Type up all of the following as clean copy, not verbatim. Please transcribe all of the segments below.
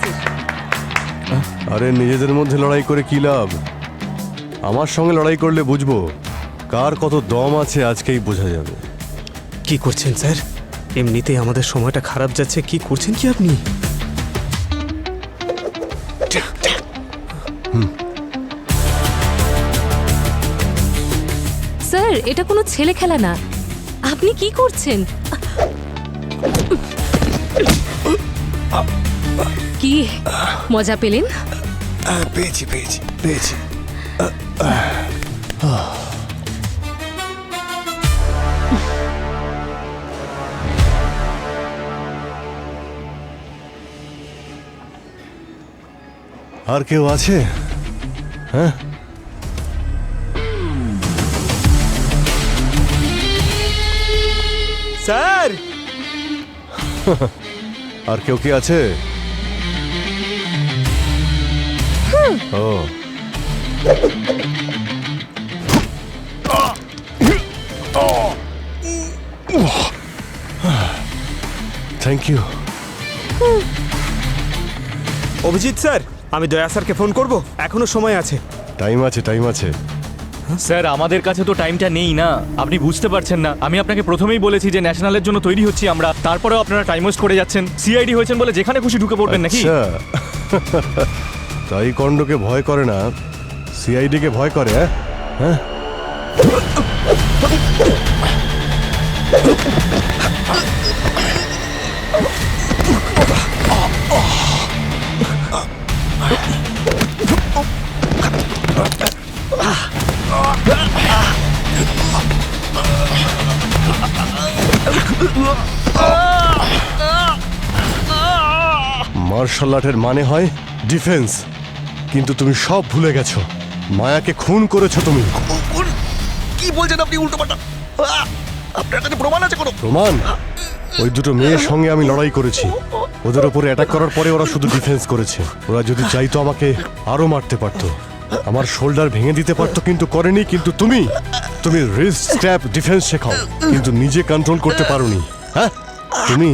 ফেলেছিস। আরে নিজেদের মধ্যে লড়াই করে কি লাভ? আমার সঙ্গে লড়াই করলে বুঝবো কার কত দম আছে, আজকেই বোঝা যাবে। কি করছেন স্যার? এমনিতেই আমাদের সময়টা খারাপ যাচ্ছে, কি করছেন কি আপনি? স্যার, এটা কোনো ছেলে খেলা না। আপনি কি করছেন? কি মজা পেলেন? পেয়েছি পেয়েছি পেয়েছি। আর কেউ আছে? হ্যাঁ, স্যার, আর কেউ কি আছে? ও, থ্যাংক ইউ। অভিজিৎ স্যার, আমি দয়া স্যারকে ফোন করব, এখনো সময় আছে। টাইম আছে, টাইম আছে। স্যার আমাদের কাছে তো টাইমটা নেই না, আপনি বুঝতে পারছেন না। আমি আপনাকে প্রথমেই বলেছি যে ন্যাশনালের জন্য তৈরি হচ্ছি আমরা, তারপরেও আপনারা টাইম ওয়েস্ট করে যাচ্ছেন। সিআইডি হয়েছেন বলে যেখানে খুশি ঢুকে পড়বেন নাকি? আচ্ছা, তাই কন্ডকে ভয় করে না, সিআইডি কে ভয় করে? হ্যাঁ, মার্শাল আর্টের মানে হয় ডিফেন্স, কিন্তু তুমি সব ভুলে গেছো। মায়াকে খুন করেছো তুমি। কি বলছেন আপনি উল্টোপাল্টা? আপনার কাছে প্রমাণ আছে কোনো? প্রমাণ? ওই দুটো মেয়ের সঙ্গে আমি লড়াই করেছি, ওদের ওপরে অ্যাটাক করার পরে ওরা শুধু ডিফেন্স করেছে। ওরা যদি চাইতো আমাকে আরো মারতে পারতো, আমার শোল্ডার ভেঙে দিতে পারতো, কিন্তু করেনি। কিন্তু তুমি রিস্ট স্ট্যাপ ডিফেন্স শেখাও, কিন্তু নিজে কন্ট্রোল করতে পারোনি। হ্যাঁ, তুমি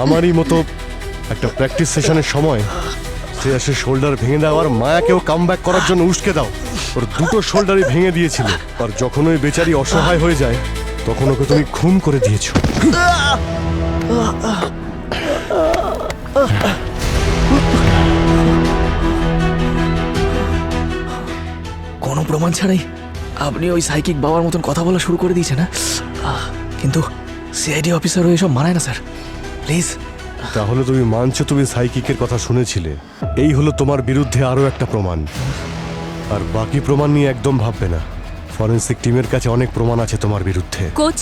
আমারই মতো একটা প্র্যাকটিস সেশনের সময় সে এসে শোল্ডার ভেঙে দাও, আর মায়াকেও কামব্যাক করার জন্য উস্কে দাও। ওর দুটো শোল্ডারই ভেঙে দিয়েছিল, আর যখন ওই বেচারি অসহায় হয়ে যায় তখন ওকে তুমি খুন করে দিয়েছো। কোনো প্রমাণ ছাড়াই আপনি ওই সাইকিক বাবার মতন কথা বলা শুরু করে দিয়েছেন? কিন্তু সিআইডি অফিসারও এসব মানায় না স্যার, প্লিজ। তাহলে তুমি মানছো তুমি সাইকিকের কথা শুনেছিলে? এই হলো তোমার বিরুদ্ধে আরো একটা প্রমাণ। আর বাকি প্রমাণ নিয়ে একদম ভাববে না, ফরেনসিক টিমের কাছে অনেক প্রমাণ আছে তোমার বিরুদ্ধে। কোচ,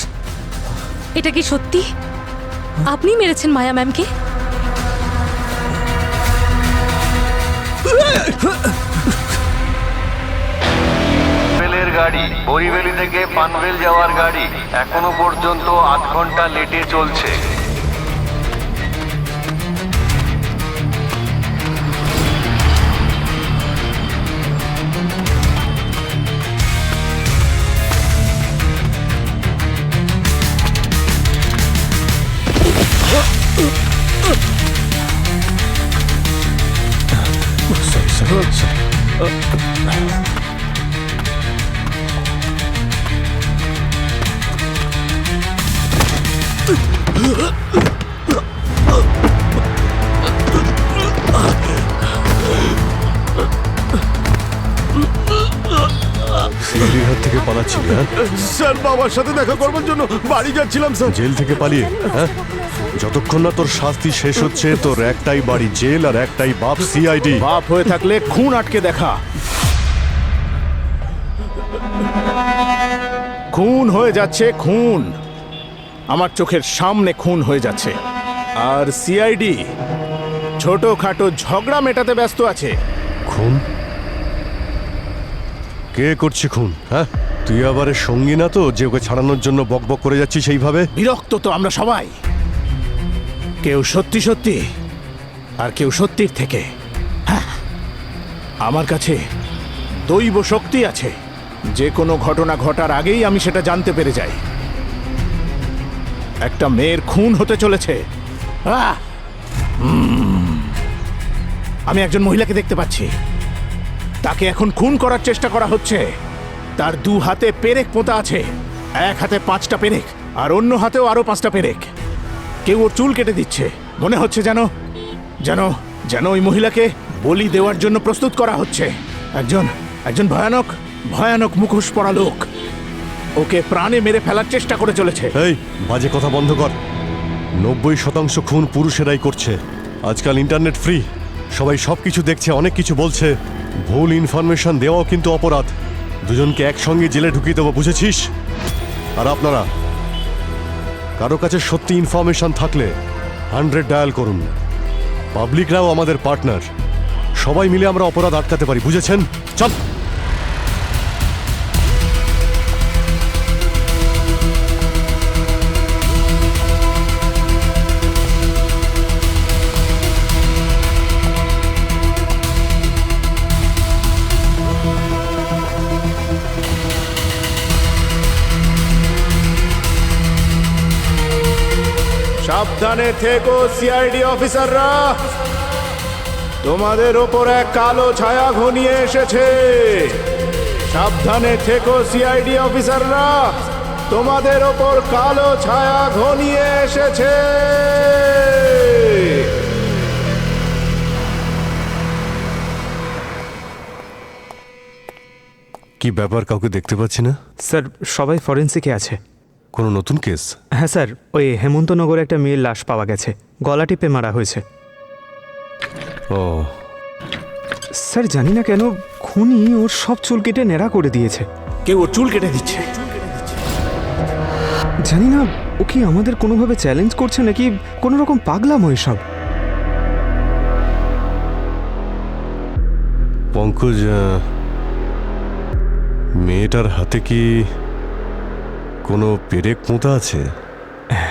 এটা কি সত্যি? আপনি মেরেছেন মায়া ম্যামকে? রেলের গাড়ি বরিবেলি থেকে পানভেল যাওয়ার গাড়ি এখনো পর্যন্ত 8 ঘন্টা লেটে চলছে। সিআইডির হাত থেকে পালাচ্ছিলে? হ্যাঁ, স্যার, বাবার সাথে দেখা করবার জন্য বাড়ি যাচ্ছিলাম স্যার। জেল থেকে পালিয়ে? হ্যাঁ, যতক্ষণ না তোর শাস্তি শেষ হচ্ছে তোর একটাই বাড়ি জেল, আর একটাই বাপ সিআইডি। বাপ হয়ে থাকলে খুন আটকে দেখা। খুন হয়ে যাচ্ছে, খুন আমার চোখের সামনে খুন হয়ে যাচ্ছে, আর সিআইডি ছোটখাটো ঝগড়া মেটাতে ব্যস্ত আছে। খুন? কে করছে খুন? হ্যাঁ, তুই আবার এর সঙ্গী না তো যে ওকে ছাড়ানোর জন্য বকবক করে যাচ্ছিস সেইভাবে? বিরক্ত তো আমরা সবাই, কেউ সত্যি সত্যি আর কেউ সত্যির থেকে। হ্যাঁ, আমার কাছে দৈব শক্তি আছে, যে কোনো ঘটনা ঘটার আগেই আমি সেটা জানতে পেরে যাই। একটা মেয়ের খুন হতে চলেছে। আমি একজন মহিলাকে দেখতে পাচ্ছি। তাকে এখন খুন করার চেষ্টা করা হচ্ছে। তার 2 হাতে পেরেক পোঁতা আছে, এক হাতে 5টা পেরেক আর অন্য হাতেও আরো 5টা পেরেক। কেউ ওর চুল কেটে দিচ্ছে। মনে হচ্ছে যেন যেন যেন ওই মহিলাকে বলি দেওয়ার জন্য প্রস্তুত করা হচ্ছে। একজন ভয়ানক ভয়ানক মুখোশ পরা লোক ওকে প্রাণে মেরে ফেলার চেষ্টা করে চলেছে। এই বাজে কথা বন্ধ কর। 90% খুন পুরুষেরাই করছে। আজকাল ইন্টারনেট ফ্রি, সবাই সবকিছু দেখছে, অনেক কিছু বলছে। ভুল ইনফরমেশন দেওয়াও কিন্তু অপরাধ। দুজনকে একসঙ্গে জেলে ঢুকিয়ে দেবো, বুঝেছিস? আর আপনারা কারো কাছে সত্যি ইনফরমেশন থাকলে 100 ডায়াল করুন। পাবলিকরাও আমাদের পার্টনার, সবাই মিলে আমরা অপরাধ আটকাতে পারি, বুঝেছেন? চল। সাবধানে থেকো সিআইডি অফিসাররা, তোমাদের ওপর এক কালো ছায়া ঘনিয়ে এসেছে। সাবধানে থেকো সিআইডি অফিসাররা, তোমাদের ওপর কালো ছায়া ঘনিয়ে এসেছে। কি ব্যাপার, কাউকে দেখতে পাচ্ছি না? স্যার সবাই ফরেন্সিকে আছে। কোনো নতুন কেস? হ্যাঁ স্যার, ওই হেমন্তনগরে একটা মেয়ের লাশ পাওয়া গেছে, গলা টিপে মারা হয়েছে। ও, স্যার জানি না কেন খুনি ওর সব চুল কেটে ন্যাড়া করে দিয়েছে। কেউ ওর চুল কেটে দিচ্ছে। জানি না ও কি আমাদের কোনোভাবে চ্যালেঞ্জ করছে নাকি কোনো রকম পাগলামো এসব। পঙ্কজ, মেয়েটার হাতে কি কোনো পেরেক পোঁতা আছে?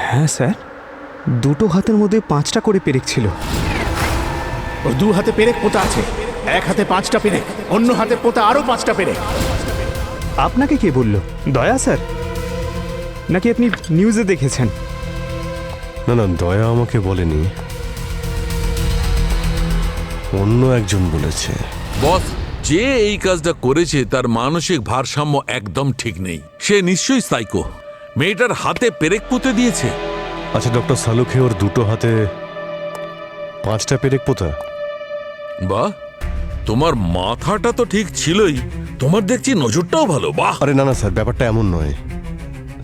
হ্যাঁ স্যার, 2 হাতের মধ্যে 5টা করে পেরেক ছিল। ওর 2 হাতে পেরেক পোঁতা আছে, এক হাতে 5টা পেরেক, অন্য হাতে পোঁতা আরো 5টা পেরেক। আপনাকে কে বলল? দয়া স্যার, নাকি আপনি নিউজে দেখেছেন? না না, দয়া আমাকে বলেনি, অন্য একজন বলেছে। বস, যে এই কাজটা করেছে তার মানসিক ভারসাম্য একদম ঠিক নেই। সে নিশ্চয়ই সাইকো। মেয়েটার হাতে পেরেক পুঁতে দিয়েছে। আচ্ছা ডক্টর সালুখে, ওর 2 হাতে 5টা পেরেক পোঁতা? বাহ, তোমার মাথাটা তো ঠিক ছিলই, তোমার দেখছি নজরটাও ভালো। বাহ। আরে না না স্যার, ব্যাপারটা এমন নয়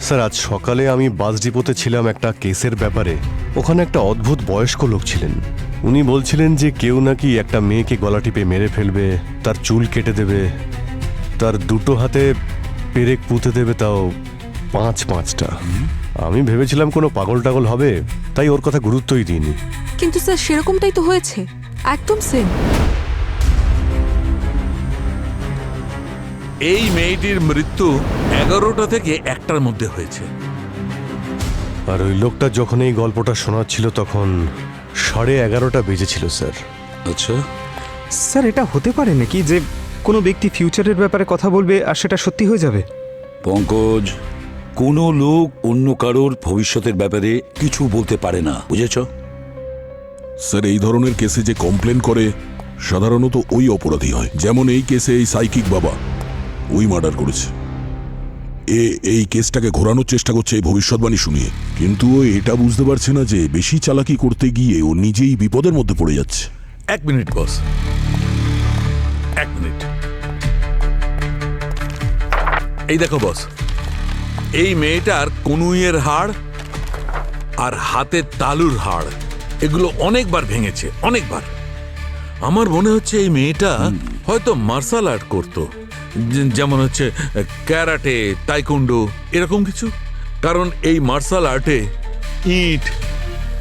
স্যার। আজ সকালে আমি বাস ডিপোতে ছিলাম একটা কেসের ব্যাপারে। ওখানে একটা অদ্ভুত বয়স্ক লোক ছিলেন। উনি বলছিলেন যে কেউ নাকি একটা মেয়েকে গলা টিপে মেরে ফেলবে, তার চুল কেটে দেবে, তার 2 হাতে পেরেক পুঁতে দেবে, তাও 5টা। আমি ভেবেছিলাম কোনো পাগল টাগল হবে, তাই ওর কথা গুরুত্বই দিইনি। কিন্তু স্যার সেরকমটাই তো হয়েছে, একদম সেম। এই মেয়েটির মৃত্যু 11টা থেকে 1টার মধ্যে হয়েছে। আর ওই লোকটা যখন এই গল্পটা শোনাচ্ছিল তখন 11:30 বেজেছিল স্যার। আচ্ছা, স্যার এটা হতে পারে নাকি যে কোনো ব্যক্তি ফিউচারের ব্যাপারে কথা বলবে আর সেটা সত্যি হয়ে যাবে? পঙ্কজ, কোনো লোক অন্য কারোর ভবিষ্যতের ব্যাপারে কিছু বলতে পারে না, বুঝেছ? স্যার, এই ধরনের কেসে যে কমপ্লেন করে সাধারণত ওই অপরাধী হয়। যেমন এই কেসে এই সাইকিক বাবা ওই মার্ডার করেছে। এই কেসটাকে ঘোরানোর চেষ্টা করছে এই ভবিষ্যৎবাণী শুনিয়ে, কিন্তু ও এটা বুঝতে পারছে না যে বেশি চালাকি করতে গিয়ে ও নিজেই বিপদের মধ্যে পড়ে যাচ্ছে। 1 মিনিট বস, 1 মিনিট। এই দেখো বস, এই মেয়েটার কনুইয়ের হাড় আর হাতের তালুর হাড় এগুলো অনেকবার ভেঙেছে, অনেকবার। আমার মনে হচ্ছে এই মেয়েটা হয়তো মার্শাল আর্ট করতো, যেমন হচ্ছে ক্যারাটে, তাইকোন্ডো, এরকম কিছু। কারণ এই মার্শাল আর্টে ইট,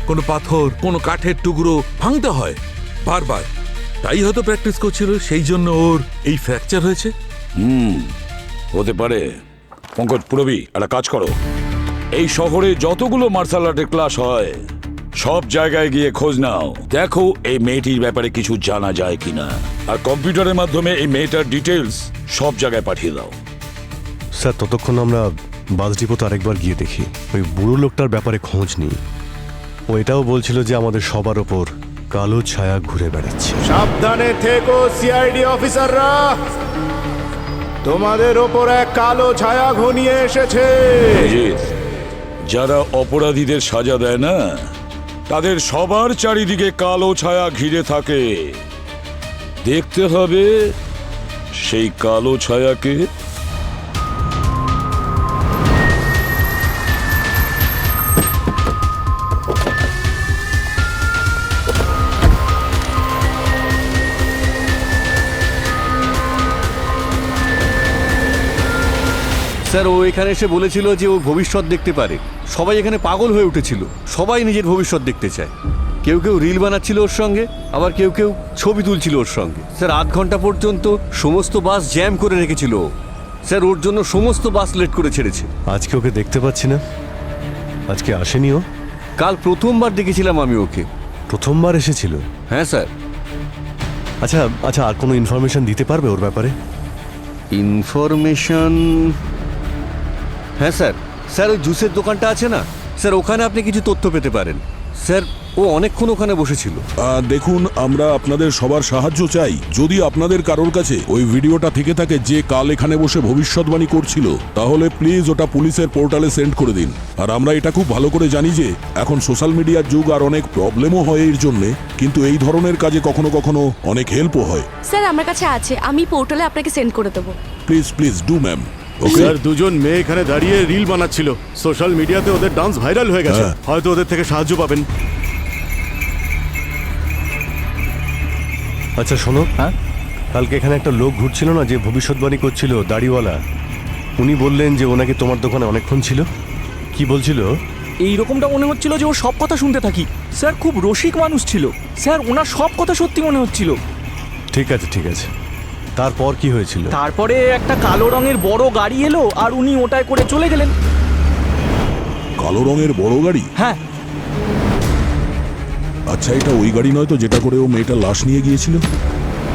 কোনো পাথর, কোনো কাঠের টুকরো ভাঙতে হয় বারবার, তাই হয়তো প্র্যাকটিস করছিল, সেই জন্য ওর এই ফ্র্যাকচার হয়েছে। হতে পারে। পঙ্কজ, পুরবি একটা কাজ করো, এই শহরে যতগুলো মার্শাল আর্টের ক্লাস হয় সব জায়গায় গিয়ে খোঁজ নাও, দেখো এই মেয়েটির ব্যাপারে কিছু জানা যায় কিনা, আর কম্পিউটারের মাধ্যমে এই মেয়েটার ডিটেলস সব জায়গায় পাঠিয়ে দাও। স্যার ততক্ষণ আমরা বাস ডিপোতে আরেকবার গিয়ে দেখি, ওই বুড়ো লোকটার ব্যাপারে খোঁজ নিই। ও এটাও বলছিল যে আমাদের সবার ওপর কালো ছায়া ঘুরে বেড়াচ্ছে। সাবধানে থেকো সিআইডি অফিসাররা, তোমাদের ওপর এক কালো ছায়া ঘনিয়ে এসেছে। অজিত, যারা অপরাধীদের সাজা দেয় না, তাদের সবার চারিদিকে কালো ছায়া ঘিরে থাকে। দেখতে হবে সেই কালো ছায়াকে। স্যার, ও এখানে এসে বলেছিল যে ও ভবিষ্যৎ দেখতে পারে। সবাই এখানে পাগল হয়ে উঠেছিল, সবাই নিজের ভবিষ্যৎ দেখতে চায়। কেউ কেউ রিল বানাচ্ছিল ওর সঙ্গে, আবার কেউ কেউ ছবি তুলছিল ওর সঙ্গে। স্যার, 8 ঘন্টা পর্যন্ত সমস্ত বাস জ্যাম করে রেখেছিল ও। স্যার, ওর জন্য সমস্ত বাস লেট করে ছেড়েছে। আজকে ওকে দেখতে পাচ্ছি না। আজকে আসেনি ও? কাল প্রথমবার দেখেছিলাম আমি ওকে। প্রথমবার এসেছিল? হ্যাঁ স্যার। আচ্ছা আচ্ছা, আর কোনো ইনফরমেশন দিতে পারবে ওর ব্যাপারে? ইনফরমেশন? হ্যাঁ স্যার, স্যার ওই জুসের দোকানটা আছে না স্যার, ওখানে আপনি কিছু তথ্য পেতে পারেন। স্যার, ও অনেকক্ষণ ওখানে বসেছিল। দেখুন, আমরা আপনাদের সবার সাহায্য চাই। যদি আপনাদের কারোর কাছে ওই ভিডিওটা থেকে থাকে যে কাল এখানে বসে ভবিষ্যৎবাণী করছিল, তাহলে প্লিজ ওটা পুলিশের পোর্টালে সেন্ড করে দিন। আর আমরা এটা খুব ভালো করে জানি যে এখন সোশ্যাল মিডিয়ার যুগ, আর অনেক প্রবলেমও হয় এর জন্যে, কিন্তু এই ধরনের কাজে কখনো কখনো অনেক হেল্পও হয়। স্যার আমার কাছে আছে, আমি পোর্টালে আপনাকে সেন্ড করে দেবো। Please please do ma'am. Sir, দুজন মেয়ে এখানে দাঁড়িয়ে রিল বানাচ্ছিল। সোশ্যাল মিডিয়াতে ওদের ডান্স ভাইরাল হয়ে গেছে। হয়তো ওদের থেকে সাহায্য পাবেন। আচ্ছা শোনো, কালকে এখানে একটা লোক ঘুরছিল না যে ভবিষ্যৎবাণী করছিল, দাড়িওয়ালা? উনি বললেন যে ওনাকে তোমার দোকানে অনেকক্ষণ ছিল। কি বলছিল? এই রকমটা মনে হচ্ছিল যে ও সব কথা শুনতে থাকি। স্যার, খুব রসিক মানুষ ছিল স্যার, ওনার সব কথা সত্যি মনে হচ্ছিল। ঠিক আছে ঠিক আছে, তারপর কি হয়েছিল? তারপরে একটা কালো রঙের বড় গাড়ি এলো আর উনি ওটায় করে চলে গেলেন। কালো রঙের বড় গাড়ি? হ্যাঁ। আচ্ছা, এটা ওই গাড়ি নয় তো যেটা করে ও মেয়েটার লাশ নিয়ে গিয়েছিল?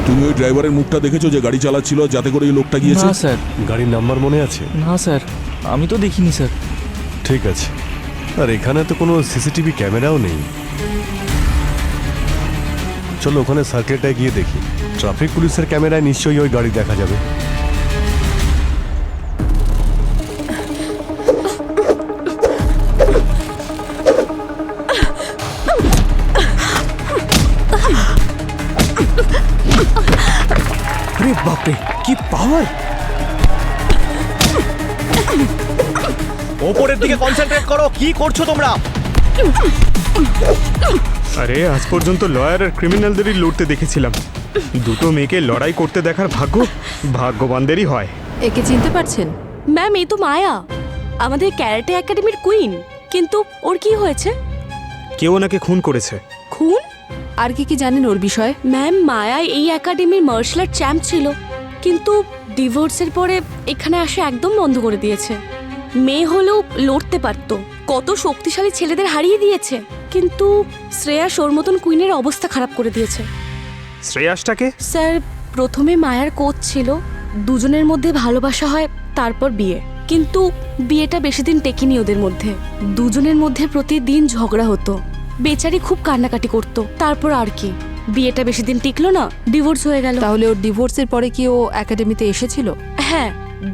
তুমি ওই ড্রাইভারের মুখটা দেখেছো যে গাড়ি চালাচ্ছিল যাতে করে এই লোকটা গিয়েছে? না স্যার। গাড়ির নাম্বার মনে আছে? না স্যার, আমি তো দেখিনি স্যার। ঠিক আছে, আর এখানে তো কোনো সিসিটিভি ক্যামেরাও নেই। চলো ওখানে সার্কেলটায় গিয়ে দেখি। ট্রাফিক পুলিশের ক্যামেরায় নিশ্চয়ই ওই গাড়ি দেখা যাবে। আরে বাপরে, কি পাওয়ার! ওপরের দিকে কনসেন্ট্রেট করো। কি করছো তোমরা? আরে আজ পর্যন্ত লয়ার আর ক্রিমিনালদেরই লড়তে দেখেছিলাম। দুটো মেয়েকে লড়াই করতে দেখার ভাগ্য ভাগ্যবানদেরই হয়। একে চিনতে পারছেন? ম্যাম, এই তো মায়া, আমাদের ক্যারাটে একাডেমির কুইন। কিন্তু ওর কি হয়েছে? কেউ ওনাকে খুন করেছে। খুন? আর কি কি জানেন ওর বিষয়ে? ম্যাম, মায়া এই একাডেমির মার্শাল আর্ট চ্যাম্প ছিল, কিন্তু ডিভোর্সের পরে এখানে আসা একদম বন্ধ করে দিয়েছে। মেয়ে হলেও লড়তে পারতো, কত শক্তিশালী ছেলেদের হারিয়ে দিয়েছে, কিন্তু শ্রেয়াস ওর মতন কুইনের অবস্থা খারাপ করে দিয়েছে। শ্রেয়াসটাকে? স্যার, প্রথমে মায়ার কোচ ছিল, দুজনের মধ্যে ভালোবাসা হয়, তারপর বিয়ে। কিন্তু বিয়েটা বেশি দিন টেকেনি ওদের মধ্যে। দুজনের মধ্যে প্রতিদিন ঝগড়া হতো, বেচারি খুব কান্নাকাটি করতো। তারপর আর কি, বিয়েটা বেশি দিন টিকলো না, ডিভোর্স হয়ে গেল। তাহলে ওর ডিভোর্সের পরে কি ও একাডেমিতে এসেছিল? হ্যাঁ,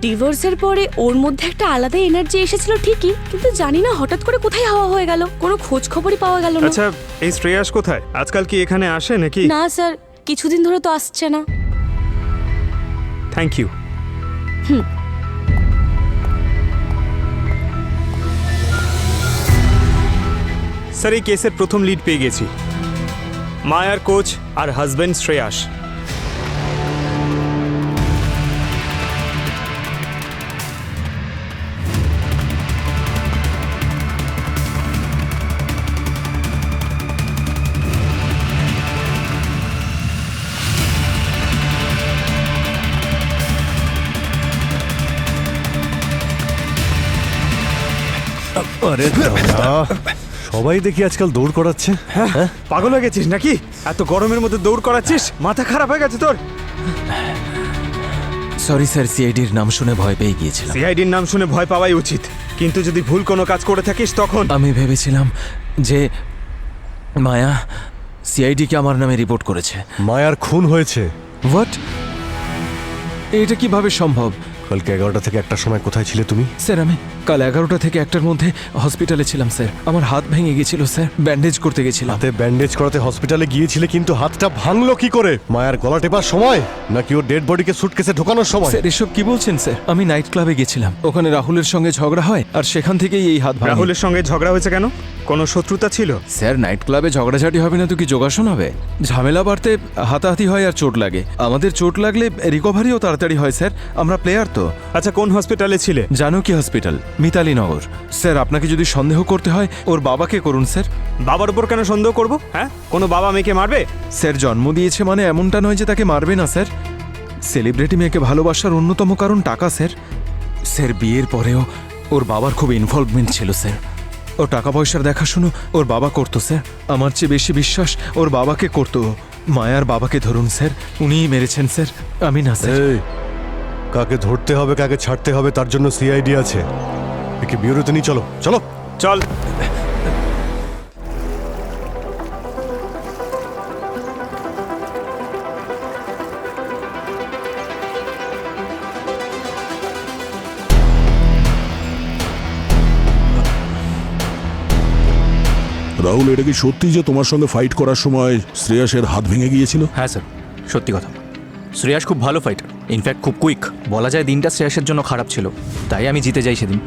ডিভোর্সের পরে ওর মধ্যে একটা আলাদা এনার্জি এসেছিল ঠিকই, কিন্তু জানি না হঠাৎ করে কোথায় হাওয়া হয়ে গেল, কোনো খোঁজ খবরই পাওয়া গেল না। আচ্ছা, এই শ্রেয়াস কোথায়? আজকাল কি এখানে আসে নাকি? না স্যার, কিছুদিন ধরে তো আসছে না। Thank you. স্যার, এই কেসের প্রথম লিড পেয়ে গেছি। মায়ার কোচ আর হাজবেন্ড শ্রেয়াস। আরে দাদা, সবাই দেখি আজকাল দৌড় করাচ্ছে। হ্যাঁ, পাগল হয়ে গেছিস নাকি? এত গরমের মধ্যে দৌড় করাচ্ছিস? মাথা খারাপ হয়ে গেছে তোর? সরি স্যার, সিআইডির নাম শুনে ভয় পেয়ে গিয়েছিলাম। সিআইডির নাম শুনে ভয় পাওয়াই উচিত, কিন্তু যদি ভুল কোনো কাজ করে থাকিস তখন? আমি ভেবেছিলাম যে সিআইডি কে আমার নামে রিপোর্ট করেছে। মায়ার খুন হয়েছে। হোয়াট? এটা কিভাবে সম্ভব? কালকে 11টা থেকে 1টার সময় কোথায় ছিলে তুমি? স্যার আমি কাল 11টা থেকে 1টার মধ্যে হসপিটালে ছিলাম স্যার। আমার হাত ভেঙে গেছিল স্যার, ব্যান্ডেজ করতে গেছিলাম। হাতে ব্যান্ডেজ করাতে হসপিটালে গিয়েছিলে, কিন্তু হাতটা ভাঙলো কি করে? মায়ার গলা টেপার সময় নাকি ওর ডেড বডিকে সুটকেসে ঢোকানোর সময়? স্যার এসব কি বলছেন স্যার? আমি নাইট ক্লাবে গেছিলাম, ওখানে রাহুলের সঙ্গে ঝগড়া হয় আর সেখান থেকেই এই হাত ভাঙে। রাহুলের সঙ্গে ঝগড়া হয়েছে কেন? কোনো শত্রুতা ছিল? স্যার নাইট ক্লাবে ঝগড়াঝাটি হবে না তো কি যোগাসন হবে? ঝামেলা বাড়তে হাতাহাতি হয় আর চোট লাগে। আমাদের চোট লাগলে রিকভারিও তাড়াতাড়ি হয় স্যার, আমরা প্লেয়ার তো। আচ্ছা কোন হসপিটালে ছিলে? জানকী হসপিটাল, মিতালি নগর। স্যার আপনাকে যদি সন্দেহ করতে হয় ওর বাবাকে করুন স্যার। বাবার উপর কেন সন্দেহ করব? হ্যাঁ, কোনো বাবা মেয়েকে মারবে? স্যার জন্ম দিয়েছে মানে এমনটা নয় যে তাকে মারবে না স্যার। সেলিব্রিটি মেয়েকে ভালোবাসার অন্যতম কারণ টাকা স্যার। স্যার বিয়ের পরেও ওর বাবার খুব ইনভলভমেন্ট ছিল স্যার। ও টাকা পয়সার দেখাশুনো ওর বাবা করতো স্যার। আমার চেয়ে বেশি বিশ্বাস ওর বাবাকে করতো। মায়ার বাবাকে ধরুন স্যার, উনিই মেরেছেন স্যার, আমি না স্যার। এই, কাকে ধরতে হবে কাকে ছাড়তে হবে তার জন্য সিআইডি আছে। একে বিউরোতে নিয়ে চলো, চলো। চল। রাহুল, এটা কি সত্যি যে তোমার সঙ্গে ফাইট করার সময় শ্রেয়াসের হাত ভেঙে গিয়েছিল? হ্যাঁ স্যার, সত্যি কথা। শ্রেয়াস খুব ভালো ফাইটার, ইনফ্যাক্ট খুব কুইক। বলা যায় দিনটা শ্রেয়াসের জন্য খারাপ ছিল, তাই আমি জিতে যাই সেদিন।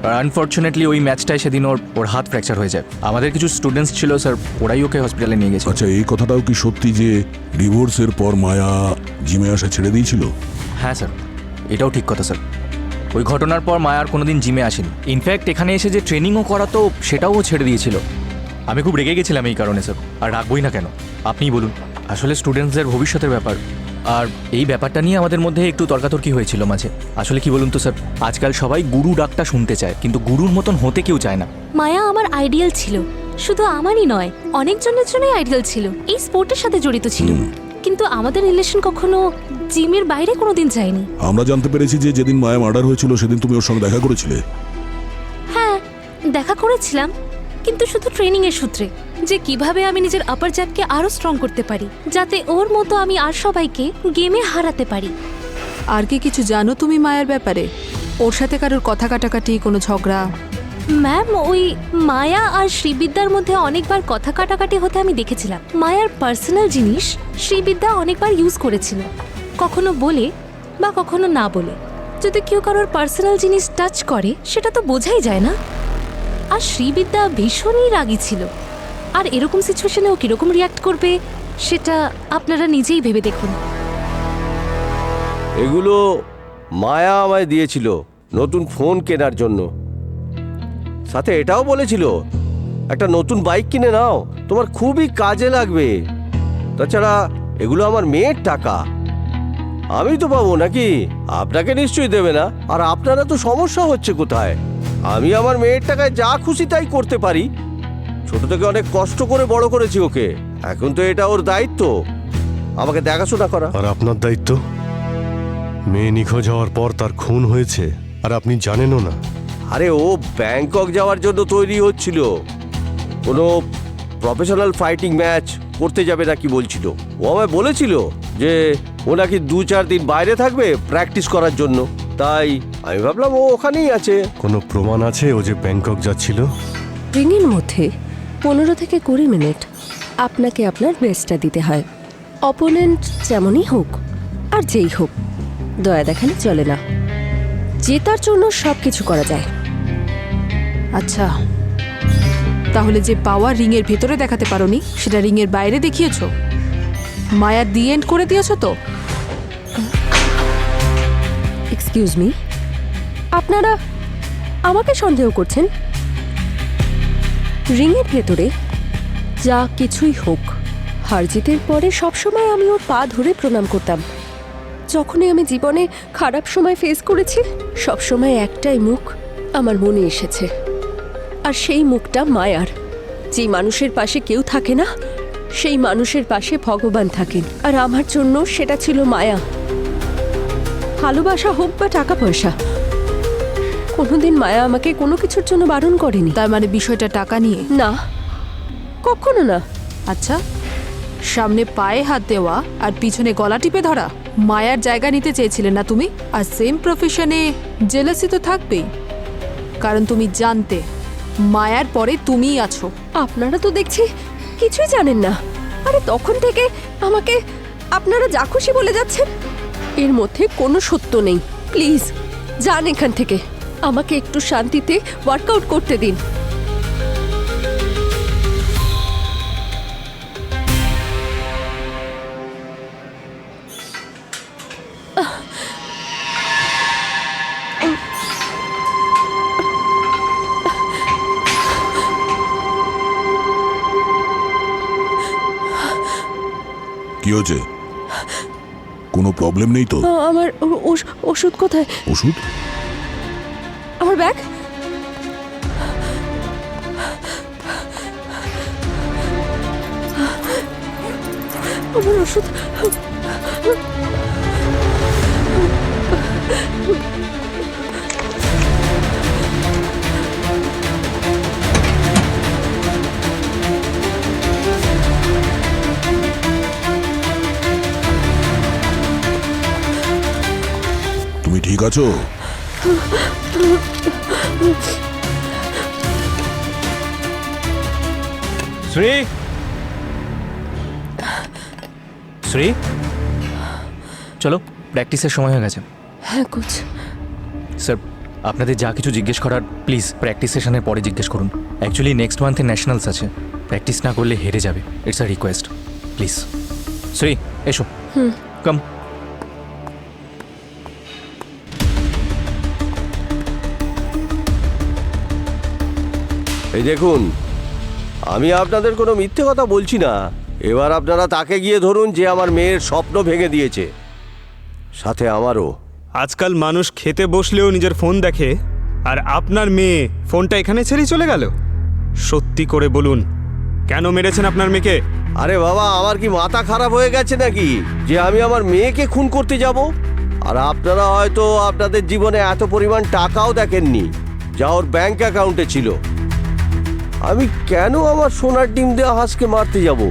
আর আনফর্চুনেটলি ওই ম্যাচটায় সেদিন ওর হাত ফ্র্যাকচার হয়ে যায়। আমাদের কিছু স্টুডেন্টস ছিল স্যার, ওরাই ওকে হসপিটালে নিয়ে গেছে। আচ্ছা, এই কথাটাও কি সত্যি যে ডিভোর্সের পর মায়া জিমে আসা ছেড়ে দিয়েছিল? হ্যাঁ স্যার, এটাও ঠিক কথা স্যার। ওই ঘটনার পর মায়ার কোনোদিন জিমে আসেনি। ইনফ্যাক্ট এখানে এসে যে ট্রেনিংও করাতো সেটাও ও ছেড়ে দিয়েছিল। আমি খুব রেগে গেছিলাম এই কারণে স্যার। আর রাখবই না কেন, আপনিই বলুন। আসলে স্টুডেন্টসদের ভবিষ্যতের ব্যাপার, আর এই ব্যাপারটা নিয়ে আমাদের মধ্যে একটু তর্কাতর্কি হয়েছিল মাঝে। আসলে কি বলুন তো স্যার, আজকাল সবাই গুরু ডাকটা শুনতে চায়, কিন্তু গুরুর মতন হতে কেউ চায় না। মায়া আমার আইডিয়াল ছিল, শুধু আমারই নয়, অনেকজনের জন্যই আইডিয়াল ছিল। এই স্পোর্টের সাথে জড়িত ছিল, কিন্তু আমাদের রিলেশন কখনো জিমের বাইরে কোনোদিন যায়নি। আমরা জানতে পেরেছি যে যেদিন মায়া মার্ডার হয়েছিল সেদিন তুমি ওর সঙ্গে দেখা করেছিলে। হ্যাঁ, দেখা করেছিলাম, কিন্তু শুধু ট্রেনিং এর সূত্রে, যে কিভাবে আমি নিজের আপার জ্যাবকে আরো স্ট্রং করতে পারি, যাতে ওর মতো আমি আর সবাইকে গেমে হারাতে পারি। আর কি কিছু জানো তুমি মায়ার ব্যাপারে? ওর সাথে কারোর কথা কাটাকাটি, কোনো ঝগড়া? ম্যাম, ওই মায়া আর শ্রীবিদ্যার মধ্যে অনেকবার কথা কাটাকাটি হতে আমি দেখেছিলাম। মায়ার পার্সোনাল জিনিস শ্রীবিদ্যা অনেকবার ইউজ করেছিল, কখনো বলে বা কখনো না বলে। যদি কেউ কারোর পার্সোনাল জিনিস টাচ করে সেটা তো বোঝাই যায় না। আর শ্রীবিদ্যা ভীষণই রাগী ছিল, আর এরকম সিচুয়েশনে ও কিরকম রিয়াক্ট করবে সেটা আপনারা নিজেই ভেবে দেখুন। এগুলো মায়া আমায় দিয়েছিল নতুন ফোন কেনার জন্য। সাথে এটাও বলেছিল একটা নতুন বাইক কিনে নাও, তোমার খুবই কাজে লাগবে। তাছাড়া এগুলো আমার মেয়ের টাকা, আমি তো পাবো নাকি? আপনাকে নিশ্চয়ই দেবে না। আর আপনারা তো সমস্যা হচ্ছে কোথায়? আমি আমার মেয়ের টাকায় যা খুশি তাই করতে পারি। ছোট থেকে অনেক কষ্ট করে বড় করেছি ওকে, এখন তো এটা ওর দায়িত্ব আমাকে দেখাশোনা করা। আর আপনার দায়িত্ব? মেয়ে নিখোঁজ হওয়ার পর তার খুন হয়েছে আর আপনি জানেনও না। আরে ও ব্যাংকক যাওয়ার জন্য তৈরি হচ্ছিল, কোনো প্রফেশনাল ফাইটিং ম্যাচ করতে যাবে নাকি বলছিল। ও আমায় বলেছিল যে ও নাকি 2-4 দিন বাইরে থাকবে প্র্যাকটিস করার জন্য। তাই আমি ভাবলাম ও ওখানেই আছে। কোনো প্রমাণ আছে ও যে ব্যাংকক যাচ্ছিল? রিংয়ের মধ্যে 15 থেকে 20 মিনিট আপনাকে আপনার বেস্টটা দিতে হয়, অপোনেন্ট যেমনই হোক আর যেই হোক। দয়া দেখালে চলে না, জেতার জন্য সব কিছু করা যায়। আচ্ছা, তাহলে যে পাওয়ার রিংয়ের ভেতরে দেখাতে পারোনি সেটা রিংয়ের বাইরে দেখিয়েছো। মায়া দি এন্ড করে দিয়েছো তো? এক্সকিউজ মি, আপনারা আমাকে সন্দেহ করছেন? রিংয়ের ভেতরে যা কিছুই হোক, হার জিতের পরে সবসময় আমি ওর পা ধরে প্রণাম করতাম। যখনই আমি জীবনে খারাপ সময় ফেস করেছি, সবসময় একটাই মুখ আমার মনে এসেছে, আর সেই মুখটা মায়ার। যে মানুষের পাশে কেউ থাকে না, সেই মানুষের পাশে ভগবান থাকেন, আর আমার জন্য সেটা ছিল মায়া। ভালোবাসা হোক বা টাকা পয়সা, কোনোদিন মায়া আমাকে কোনো কিছুর জন্য বারণ করেনি। তার মানে বিষয়টা টাকা নিয়ে? না, কখনো না। আচ্ছা, সামনে পায়ে হাত দেওয়া আর পিছনে গলা টিপে ধরা, মায়ার জায়গা নিতে চেয়েছিলে না তুমি? আর সেম প্রফেশনে জেলাসি তো থাকবেই, কারণ তুমি জানতে মায়ার পরে তুমিই আছো। আপনারা তো দেখছি কিছুই জানেন না। আরে তখন থেকে আমাকে আপনারা যা খুশি বলে যাচ্ছেন, এর মধ্যে কোনো সত্য নেই। প্লিজ যান এখান থেকে, আমাকে একটু শান্তিতে ওয়ার্কআউট করতে দিন। কি হয়েছে? কোনো প্রবলেম নেই তো? আমার ওষুধ কোথায়? ওষুধ? আমার ব্যাগ? আমার ওষুধ? তুমি ঠিক আছো? শ্রী, শ্রী, চলো, প্র্যাকটিসের সময় হয়ে গেছে। হ্যাঁ কোচ। স্যার, আপনাদের যা কিছু জিজ্ঞেস করার প্লিজ প্র্যাকটিস সেশনের পরে জিজ্ঞেস করুন। অ্যাকচুয়ালি নেক্সট মান্থে ন্যাশনালস আছে, প্র্যাকটিস না করলে হেরে যাবে। It's a request, please. Shri, এসো। কাম। এই দেখুন, আমি আপনাদের কোনো মিথ্যে কথা বলছি না। এবার আপনারা তাকে গিয়ে ধরুন যে আমার মেয়ের স্বপ্ন ভেঙে দিয়েছে, সাথে আমারও। আজকাল মানুষ খেতে বসলেও নিজের ফোন দেখে, আর আপনার মেয়ে ফোনটা এখানে ছেড়েই চলে গেল। সত্যি করে বলুন, কেন মেরেছেন আপনার মেয়েকে? আরে বাবা, আমার কি মাথা খারাপ হয়ে গেছে নাকি যে আমি আমার মেয়েকে খুন করতে যাব? আর আপনারা হয়তো আপনাদের জীবনে এত পরিমাণ টাকাও দেখেননি যা ওর ব্যাংক অ্যাকাউন্টে ছিল। আমি কেন আমার সোনার ডিম দেওয়া হাঁসকে মারতে যাব?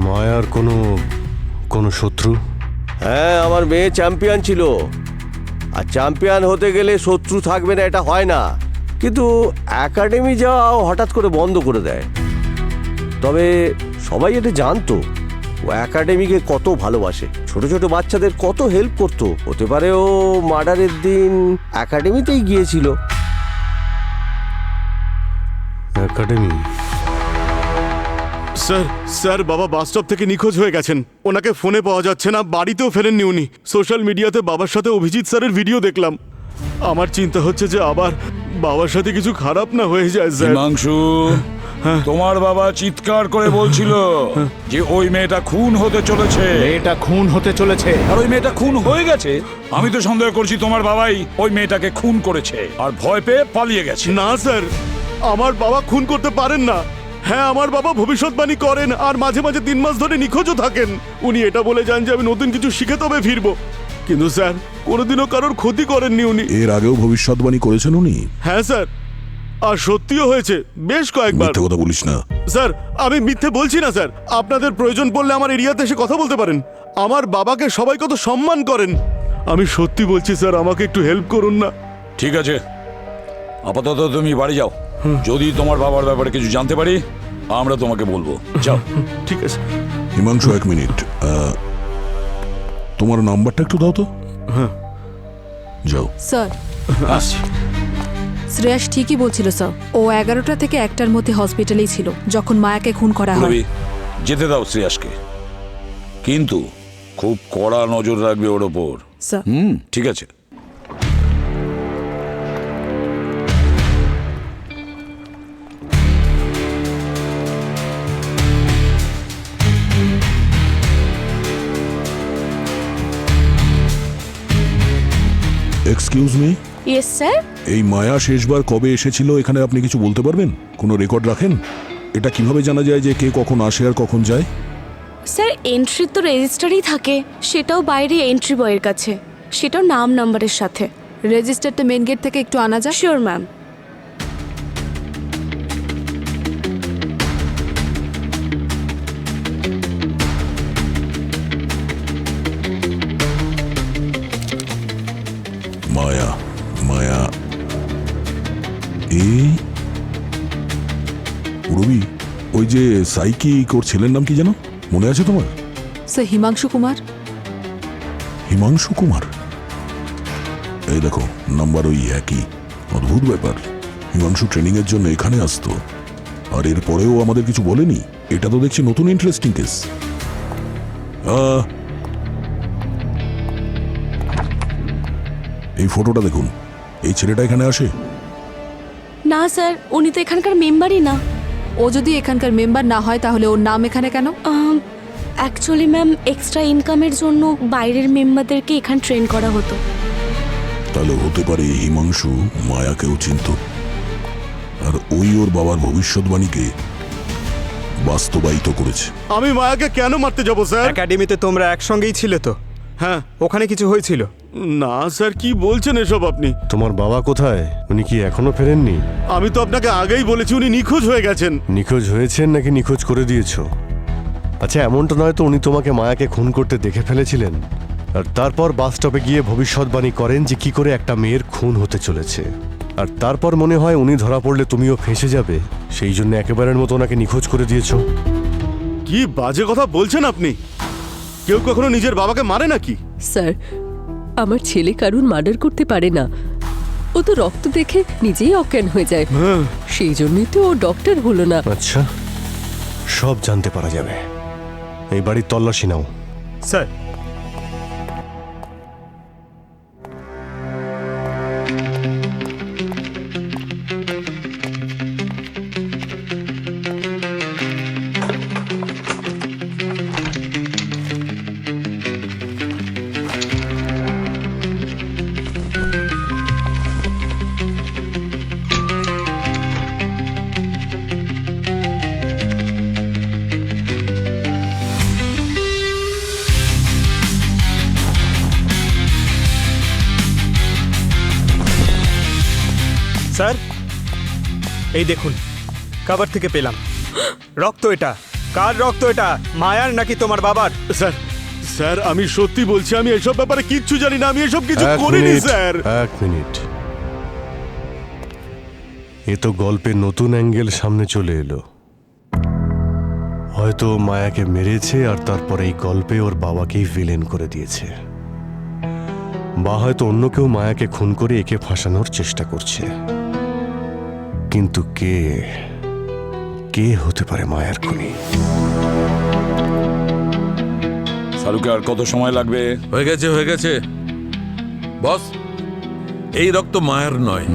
মায়ার কোনো শত্রু? হ্যাঁ, আমার মেয়ে চ্যাম্পিয়ন ছিল, আর চ্যাম্পিয়ন হতে গেলে শত্রু থাকবে না এটা হয় না। কিন্তু একাডেমি যাওয়াও হঠাৎ করে বন্ধ করে দেয়। তবে সবাই এটা জানতো ও একাডেমিকে কত ভালোবাসে, ছোট ছোট বাচ্চাদের কত হেল্প করতো। হতে পারে ও মার্ডারের দিন একাডেমিতেই গিয়েছিল। একাডেমি? স্যার বাবা বাস স্টপ থেকে নিখোঁজ হয়ে গেছেন। ওনাকে ফোনে পাওয়া যাচ্ছে না, বাড়িতেও ফেরেননি উনি। সোশ্যাল মিডিয়াতে বাবার সাথে অভিজিৎ স্যারের ভিডিও দেখলাম। আমার চিন্তা হচ্ছে যে আবার বাবার সাথে কিছু খারাপ না হয়ে যায় স্যার। হিমাংশু, তোমার বাবা চিৎকার করে বলছিল যে ওই মেয়েটা খুন হতে চলেছে। মেয়েটা খুন হতে চলেছে। আর ওই মেয়েটা খুন হয়ে গেছে। আমি তো সন্দেহ করছি তোমার বাবাই ওই মেয়েটাকে খুন করেছে আর ভয় পেয়ে পালিয়ে গেছে। না স্যার, আমার বাবা খুন করতে পারেন না। হ্যাঁ, আমার বাবা ভবিষ্যৎবাণী করেন আর মাঝে মাঝে 3 মাস ধরে নিখোঁজও থাকেন। উনি এটা বলে যান যে আমি নতুন কিছু শিখে তবে ফিরবো, কিন্তু স্যার কোনোদিনও কারোর ক্ষতি করেননি উনি। এর আগেও ভবিষ্যৎবাণী করেছেন উনি? হ্যাঁ স্যার, আর সত্যিও হয়েছে বেশ কয়েকবার। মিথ্যে কথা বলিস না। স্যার, আমি মিথ্যে বলছি না স্যার। আপনাদের প্রয়োজন পড়লে আমার এরিয়াতে এসে কথা বলতে পারেন। আমার বাবাকে সবাই কত সম্মান করেন। আমি সত্যি বলছি স্যার, আমাকে একটু হেল্প করুন না। ঠিক আছে, আপাতত তুমি বাড়ি যাও। যদি তোমার বাবার ব্যাপারে কিছু জানতে পারি আমরা তোমাকে বলবো। যাও। ঠিক আছে। হিমাংশু, 1 মিনিট, তোমার নাম্বারটা একটু দাও তো। হ্যাঁ, যাও। স্যার, শ্রেয়াস ঠিকই বলছিল স্যার। ও 11টা থেকে 1টার মধ্যে হসপিটালেই ছিল যখন মায়াকে খুন করা হয়। রবি, যেতে দাও শ্রেয়াসকে, কিন্তু খুব কড়া নজর রাখবে ওর ওপর। স্যার। ঠিক আছে। Excuse me. Yes sir. এই মায়া শেষবার কবে এসেছিল এখানে আপনি কিছু বলতে পারবেন? কোনো রেকর্ড রাখেন? এটা কিভাবে জানা যায় যে কে কখন আসে আর কখন যায়? স্যার, এন্ট্রি তো রেজিস্টারই থাকে, সেটাও বাইরে এন্ট্রি বয়ের কাছে, সেটাও নাম নাম্বারের সাথে। রেজিস্টারটা মেন গেট থেকে একটু আনা যায়? Sure ma'am. সাইকিক ওর ছেলের নাম কি যেন মনে আছে তোমার? স্যার হিমাংশু কুমার। হিমাংশু কুমার? এই দেখো নাম্বার ওই একই। অদ্ভুত ব্যাপার, হিমাংশু ট্রেনিং এর জন্য এখানে আসতো আর এর পরেও আমাদের কিছু বলেনি। এটা তো দেখছি নতুন ইন্টারেস্টিং কেস। এই ফটোটা দেখুন, এই ছেলেটা এখানে আসে? না স্যার, উনি তো এখানকার মেম্বারই না। ও যদি এখানকার মেম্বার না হয় তাহলে ওর নাম এখানে কেন? অ্যাকচুয়ালি ম্যাম, এক্সট্রা ইনকামের জন্য বাইরের মেম্বারদেরকে এখানে ট্রেন করা হতো। তাহলে হতে পারে এই হিমাংশু মায়াকেও চিনত আর ওই ওর বাবার ভবিষ্যৎবাণীকে বাস্তবায়িত করেছে। আমি মায়াকে কেন মারতে যাব স্যার? একাডেমিতে তোমরা একসঙ্গেই ছিলে তো? হ্যাঁ। ওখানে কিছু হয়েছিল? না স্যার, কি বলছেন এসব আপনি? তোমার বাবা কোথায়? উনি কি এখনো ফেরেননি? আমি তো আপনাকে আগেই বলেছি উনি নিখোঁজ হয়ে গেছেন। নিখোঁজ হয়েছেন নাকি নিখোঁজ করে দিয়েছো? আচ্ছা, এমনটা নয় তো উনি তোমাকে মায়াকে খুন করতে দেখে ফেলেছিলেন আর তারপর বাস স্টপে গিয়ে ভবিষ্যৎবাণী করেন যে কি করে একটা মেয়ের খুন হতে চলেছে, আর তারপর মনে হয় উনি ধরা পড়লে তুমিও ফেঁসে যাবে, সেই জন্য একেবারের মতো ওনাকে নিখোঁজ করে দিয়েছো। কি বাজে কথা বলছেন আপনি? কেউ কখনো নিজের বাবাকে মারে নাকি? স্যার, আমার ছেলে কারুর মার্ডার করতে পারে না। ও তো রক্ত দেখে নিজেই অজ্ঞান হয়ে যায়, সেই জন্যই তো ও ডক্টর হলো না। আচ্ছা, সব জানতে পারা যাবে। এই বাড়ির তল্লাশি নাও। স্যার, স্যার এই দেখুন, কাবার থেকে পেলাম রক্ত। এটা কার রক্ত? এটা মায়ার নাকি তোমার বাবার? স্যার, স্যার আমি সত্যি বলছি, আমি এসব ব্যাপারে কিচ্ছু জানি না। আমি এসব কিছু এক করিনি মিনিট, স্যার। এক মিনিট। এ তো গল্পের নতুন অ্যাঙ্গেল সামনে চলে এলো। হয়তো মায়াকে মেরেছে আর তারপরে এই গল্পে ওর বাবাকেই ভিলেন করে দিয়েছে, বা হয়তো অন্য কেউ মায়াকে খুন করে একে ফাঁসানোর চেষ্টা করছে। কিন্তু কে কে হতে পারে মায়ার খুনি? শাহরুখে আর কত সময় লাগবে? হয়ে গেছে, হয়ে গেছে বস। এই রক্ত মায়ের নয়।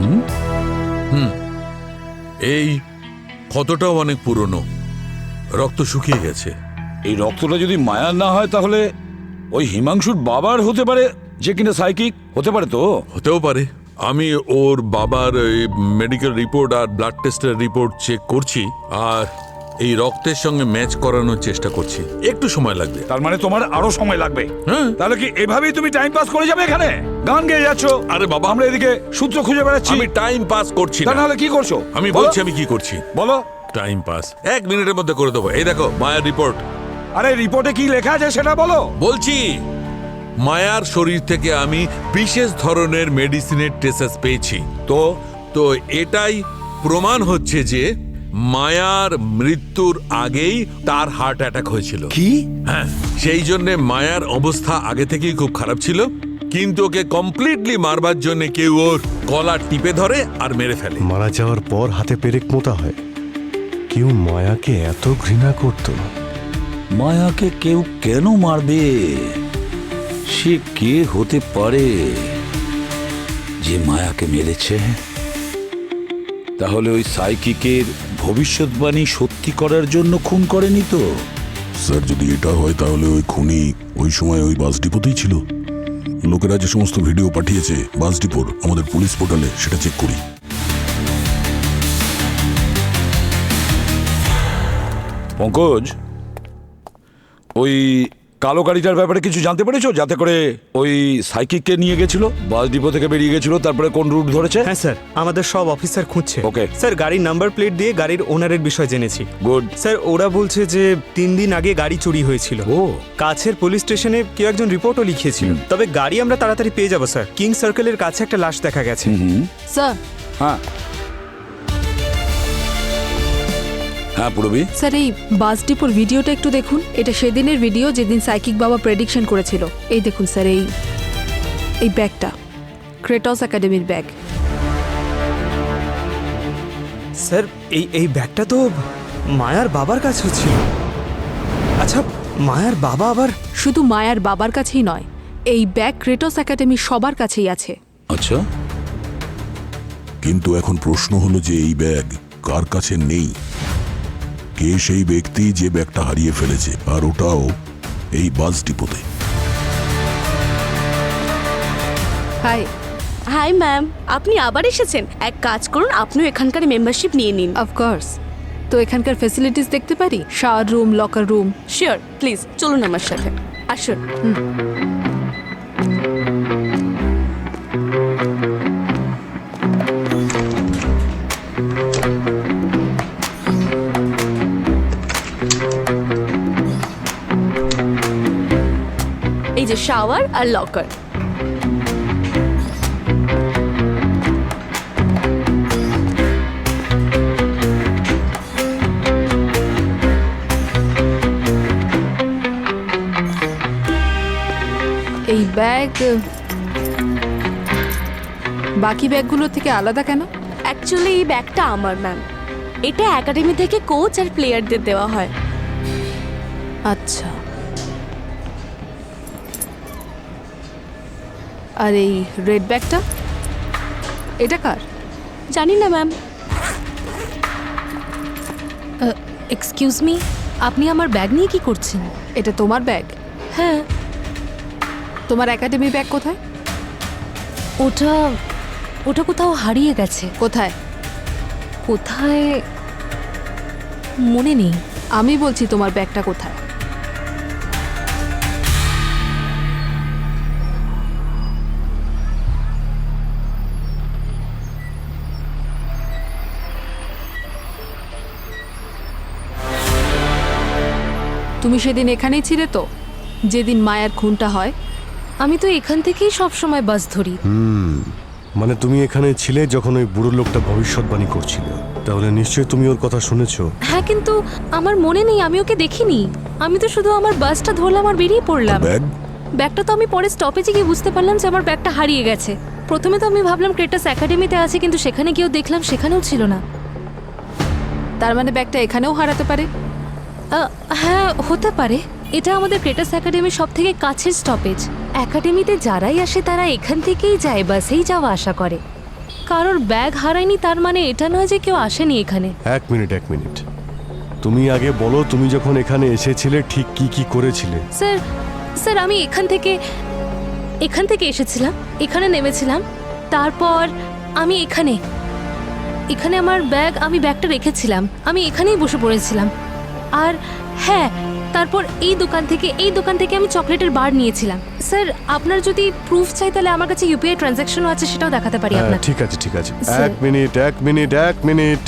এই ক্ষতটাও অনেক পুরনো, রক্ত শুকিয়ে গেছে। এই রক্তটা যদি মায়ার না হয় তাহলে ওই হিমাংশুর বাবার হতে পারে, যে কিনা সাইকিক হতে পারে। তো হতেও পারে। আমি ওর বাবার মেডিকেল রিপোর্ট আর ব্লাড টেস্টের রিপোর্ট চেক করছি আর এই রক্তের সঙ্গে ম্যাচ করানোর চেষ্টা করছি। একটু সময় লাগবে। তার মানে তোমার আরো সময় লাগবে? হ্যাঁ। তাহলে কি এভাবেই তুমি টাইম পাস করে যাবে? এখানে গান গেয়ে যাচ্ছ। আরে বাবা, আমরা এদিকে সূত্র খুঁজে বেড়াচ্ছি। আমি টাইম পাস করছি না। তাহলে কি করছো? আমি বলো। বলছি আমি কি করছি। বলো। টাইম পাস 1 মিনিটের মধ্যে করে দেবো। এই দেখো মায়ের রিপোর্ট। আরে রিপোর্টে কি লেখা আছে সেটা বলো। বলছি, মায়ার শরীর থেকে আমি বিশেষ ধরনের মেডিসিনের ট্রেসেস পেয়েছি। তো তো এটাই প্রমাণ হচ্ছে যে মায়ার মৃত্যুর আগেই তার হার্ট অ্যাটাক হয়েছিল। কি? হ্যাঁ, সেই জন্য মায়ার অবস্থা আগে থেকেই খুব খারাপ ছিল, কিন্তু ওকে কমপ্লিটলি মারবার জন্য কেউ ওর গলা টিপে ধরে আর মেরে ফেলে। মারা যাওয়ার পর হাতে পেরেক মোতা হয়। কেউ মায়াকে এত ঘৃণা করত? মায়াকে কেউ কেন মারবে? সে কে হতে পারে যে মায়াকে মেরেছে? তাহলে ওই সাইকিকের ভবিষ্যৎবাণী সত্যি করার জন্য খুন করেনি তো? স্যার, যদি এটা হয় তাহলে ওই খুনি ওই সময় ওই বাস ডিপোতেই ছিল। লোকেরা যে সমস্ত ভিডিও পাঠিয়েছে বাস ডিপোর আমাদের পুলিশ পোর্টালে, সেটা চেক করি। পঙ্কজ, ওই কালো গাড়িটার ব্যাপারে কিছু জানতে পেরেছো? যাতে করে ওই সাইকিককে নিয়ে গেছিল, বাস ডিপো থেকে বেরিয়ে গেছিল, তারপরে কোন রুট ধরেছে? হ্যাঁ স্যার, আমাদের সব অফিসার খুঁজছে। ওকে স্যার, গাড়ির নাম্বার প্লেট দিয়ে গাড়ির ওনারের বিষয় জেনেছি। গুড স্যার, ওরা বলছে যে 3 দিন আগে গাড়ি চুরি হয়েছিল। ও, কাছের পুলিশ স্টেশনে কেউ একজন রিপোর্টও লিখিয়েছিল। তবে গাড়ি আমরা তাড়াতাড়ি পেয়ে যাবো স্যার। কিং সার্কেলের কাছে একটা লাশ দেখা গেছে। স্যার, হ্যাঁ হ্যাঁ পুরবি, স্যার এই বাস ডিপোর ভিডিওটা একটু দেখুন। এটা সেদিনের ভিডিও যেদিন সাইকিক বাবা প্রেডিকশন করেছিল। এই দেখুন স্যার, এই ব্যাগটা ক্রেটস একাডেমির ব্যাগ। স্যার এই ব্যাগটা তো মায়ার বাবার কাছেও ছিল। আচ্ছা, মায়ার বাবা আবার? শুধু মায়ার বাবার কাছেই নয়, এই ব্যাগ ক্রেটস একাডেমির সবার কাছেই আছে। আচ্ছা কিন্তু এখন প্রশ্ন হলো যে এই ব্যাগ কার কাছে নেই? কে সেই ব্যক্তি যে ব্যাগটা হারিয়ে ফেলেছে, আর ওটাও এই বাস ডিপোতে? হাই। হাই ম্যাম, আপনি আবার এসেছেন। এক কাজ করুন, আপনিও এখানকার মেম্বারশিপ নিয়ে নিন। অফকোর্স। তো এখানকার ফ্যাসিলিটিস দেখতে পারি? Shower room, locker room? Sure, please চলুন আমার সাথে, আসুন। এই যে শাওয়ার আর লকার। এই ব্যাগ বাকি ব্যাগগুলো থেকে আলাদা কেন? অ্যাকচুয়ালি এই ব্যাগটা আমার ম্যাম। এটা একাডেমি থেকে কোচ আর প্লেয়ারদের দেওয়া হয়। আচ্ছা। আর এই রেড ব্যাগটা, এটা কার? জানি না ম্যাম। এক্সকিউজ মি, আপনি আমার ব্যাগ নিয়ে কি করছেন? এটা তোমার ব্যাগ? হ্যাঁ। তোমার একাডেমি ব্যাগ কোথায়? ওটা কোথাও হারিয়ে গেছে। কোথায়? কোথায় মনে নেই। আমি বলছি তোমার ব্যাগটা কোথায়? তুমি সেদিন এখানেই ছিলে তো, যেদিন মায়ার খুনটা হয়? আমি তো এখান থেকেই সব সময় বাস ধরি। মানে তুমি এখানে ছিলে যখন ওই বুড়ো লোকটা ভবিষ্যৎবাণী করছিল, তাহলে নিশ্চয়ই তুমি ওর কথা শুনেছো। হ্যাঁ, কিন্তু আমার মনে নেই, আমি ওকে দেখিনি। আমি তো শুধু আমার বাসটা ধরলাম আর বেরিয়ে পড়লাম। ব্যাগটা তো আমি পরে স্টপেজে গিয়ে বুঝতে পারলাম যে আমার ব্যাগটা হারিয়ে গেছে। প্রথমে তো আমি ভাবলাম ক্রেটাস একাডেমিতে আছে, কিন্তু সেখানে গিয়েও দেখলাম সেখানেও ছিল না। তার মানে ব্যাগটা এখানেও হারাতে পারে? হ্যাঁ, হতে পারে। এটা আমাদের ক্রেটাস একাডেমির সব থেকে কাছের স্টপেজ। একাডেমিতে যারাই আসে তারা এখান থেকেই যায়, বাসেই যাওয়া আসা করে। কারোর ব্যাগ হারায়নি তার মানে এটা নয় যে কেউ আসেনি এখানে। এক মিনিট, তুমি আগে বলো তুমি যখন এখানে এসেছিলে ঠিক কি কি করেছিলে? স্যার আমি এখান থেকে এসেছিলাম, এখানে নেমেছিলাম, তারপর আমি এখানে আমার আমি ব্যাগটা রেখেছিলাম, আমি এখানেই বসে পড়েছিলাম। আর হ্যাঁ, তারপর এই দোকান থেকে আমি চকলেটের বার নিয়েছিলাম। স্যার আপনার যদি প্রুফ চাই তাহলে আমার কাছে ইউপিআই ট্রানজ্যাকশনও আছে, সেটাও দেখাতে পারি আপনাকে। ঠিক আছে এক মিনিট।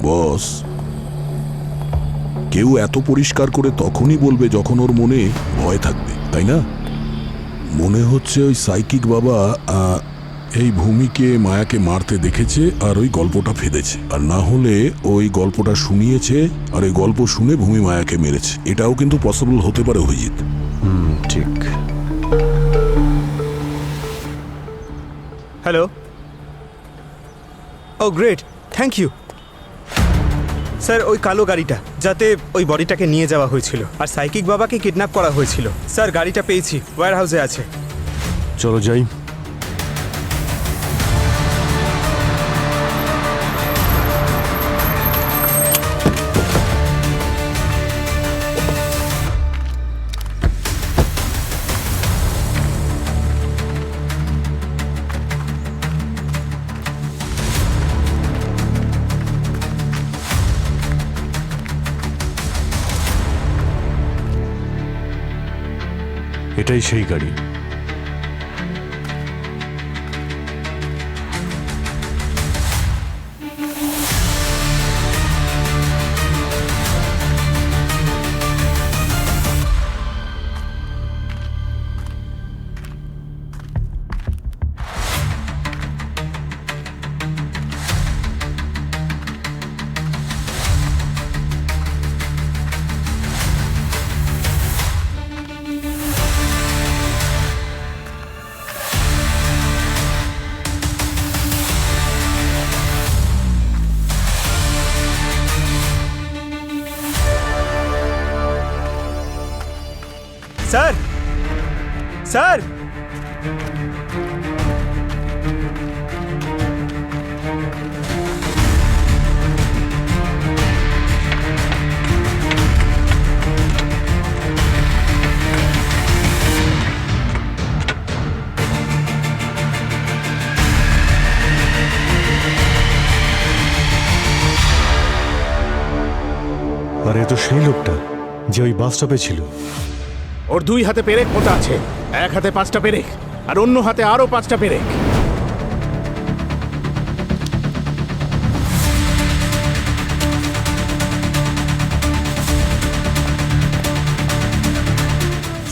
বস, কেউ এত পরিষ্কার করে তখনই বলবে যখন ওর মনে ভয় থাকবে, তাই না? মনে হচ্ছে ওই সাইকিক বাবা এই ভূমিকে মায়াকে মারতে দেখেছে আর ওই গল্পটা ফেদেছে, আর না হলে ওই গল্পটা শুনিয়েছে আর ওই গল্প শুনে ভূমি মায়াকে মেরেছে। এটাও কিন্তু পসিবল হতে পারে অভিজিৎ। ঠিক। Hello. Oh great, thank you. Sir ওই কালো গাড়িটা, যাতে ওই বডিটাকে নিয়ে যাওয়া হয়েছিল আর সাইকিক বাবাকে কিডন্যাপ করা হয়েছিল। স্যার গাড়িটা পেয়েছি, ওয়্যার হাউসে আছে। চলো যাই। এটাই সেই গাড়ি। স্যার স্যার আর এ তো সেই লোকটা যে ওই বাস স্টপে ছিল। ওর 2 হাতে পেরেক পোতা আছে, এক হাতে 5টা পেরেক আর অন্য হাতে আরো 5টা পেরেক।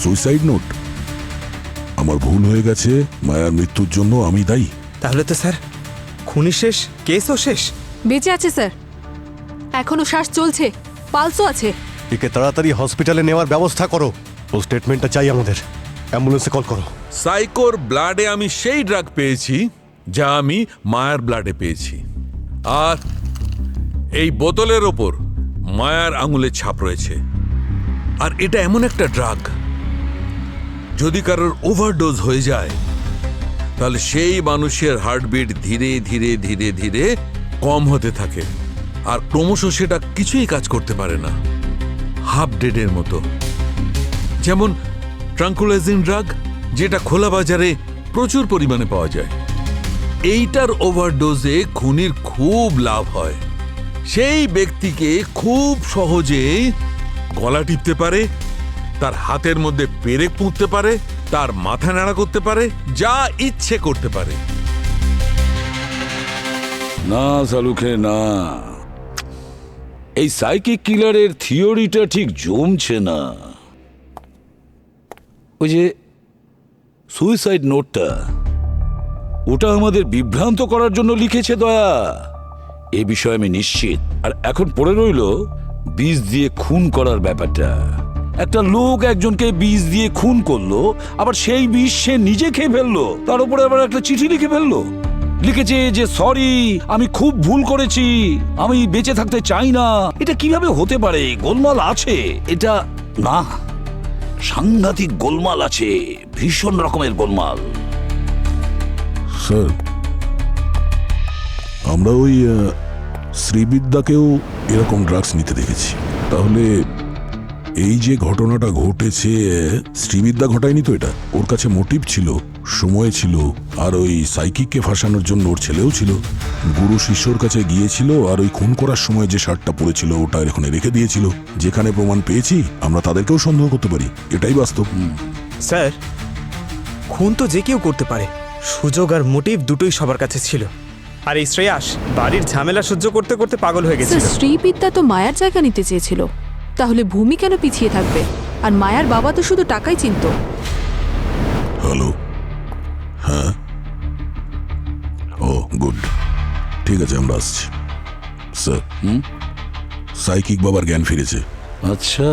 Suicide note. আমার ভুল হয়ে গেছে, মায়ার মৃত্যুর জন্য আমি দায়ী। তাহলে তো স্যার খুনি শেষ, কেসও শেষ। বেঁচে আছে স্যার, এখনো শ্বাস চলছে, পালসও আছে। একে তাড়াতাড়ি হসপিটালে নেওয়ার ব্যবস্থা করো। ও স্টেটমেন্টটা চাই আমাদের। অ্যাম্বুলেন্সে কল করো। সাইকোর ব্লাডে আমি সেই ড্রাগ পেয়েছি যা আমি মায়ার ব্লাডে পেয়েছি, আর এই বোতলের ওপর মায়ার আঙুলের ছাপ রয়েছে। আর এটা এমন একটা ড্রাগ, যদি কারোর ওভারডোজ হয়ে যায় তাহলে সেই মানুষের হার্টবিট ধীরে ধীরে ধীরে ধীরে কম হতে থাকে, আর ক্রমশ সেটা কিছুই কাজ করতে পারে না, হাফ ডেডের মতো। যেমন ট্রাঙ্কুলাইজিং ড্রাগ, যেটা খোলা বাজারে প্রচুর পরিমাণে পাওয়া যায়। এইটার ওভারডোজে খুনির খুব লাভ হয়। সেই ব্যক্তিকে খুব সহজেই গলা টিপতে পারে, তার হাতের মধ্যে পেরেক পুঁততে পারে, তার মাথা নাড়া করতে পারে, যা ইচ্ছে করতে পারে। না সালুখে না, এই সাইকিক কিলারের থিওরিটা ঠিক জমছে না। ওই যে সুইসাইড নোটটা, ওটা আমাদের বিভ্রান্ত করার জন্য লিখেছে দয়া, এ বিষয়ে আমি নিশ্চিত। আর এখন পড়ে রইল বিষ দিয়ে খুন করার ব্যাপারটা। একটা লোক একজনকে বিষ দিয়ে খুন করলো, আবার সেই বিষ সে নিজে খেয়ে ফেললো, তার উপরে আবার একটা চিঠি লিখে ফেললো। লিখেছে যে সরি, আমি খুব ভুল করেছি, আমি বেঁচে থাকতে চাই না। এটা কিভাবে হতে পারে? গোলমাল আছে এটা। না, সাংঘাতিক গোলমাল আছে, ভীষণ রকমের গোলমাল। স্যার, আমরা ওই শ্রীবিদ্যাকেও এরকম ড্রাগস নিতে দেখেছি। তাহলে এই যে ঘটনাটা ঘটেছে, শ্রীবিদ্যা ঘটায়নি তো এটা? ওর কাছে মোটিভ ছিল, সময় ছিল, আর ওই সাইকিককে ফাঁসানোর জন্য ওর ছেলেও ছিল। গুরু শিষ্যর কাছে গিয়েছিল, আর ওই খুন করার সময় যে শার্টটা পরেছিল ওটা এখানে রেখে দিয়েছিল। যেখানে প্রমাণ পেয়েছি আমরা তাদেরকেও সন্দেহ করতে পারি, এটাই বাস্তব। স্যার, খুন তো যে কেউ করতে পারে, সুযোগ আর মোটিভ দুটোই সবার কাছে ছিল। আর এই শ্রেয়াস বাড়ির ঝামেলা সহ্য করতে করতে পাগল হয়ে গেছিল। স্যার, শ্রীবিদ্যা তো মায়ার জায়গা নিতে চেয়েছিল, তাহলে ভূমি কেন পিছিয়ে থাকবে? আর মায়ার বাবা তো শুধু টাকাই চিনতো। হ্যালো, হ্যাঁ, ও গুড, ঠিক আছে, আমরা আসছি। স্যার, সাইকিক বাবার জ্ঞান ফিরেছে। আচ্ছা,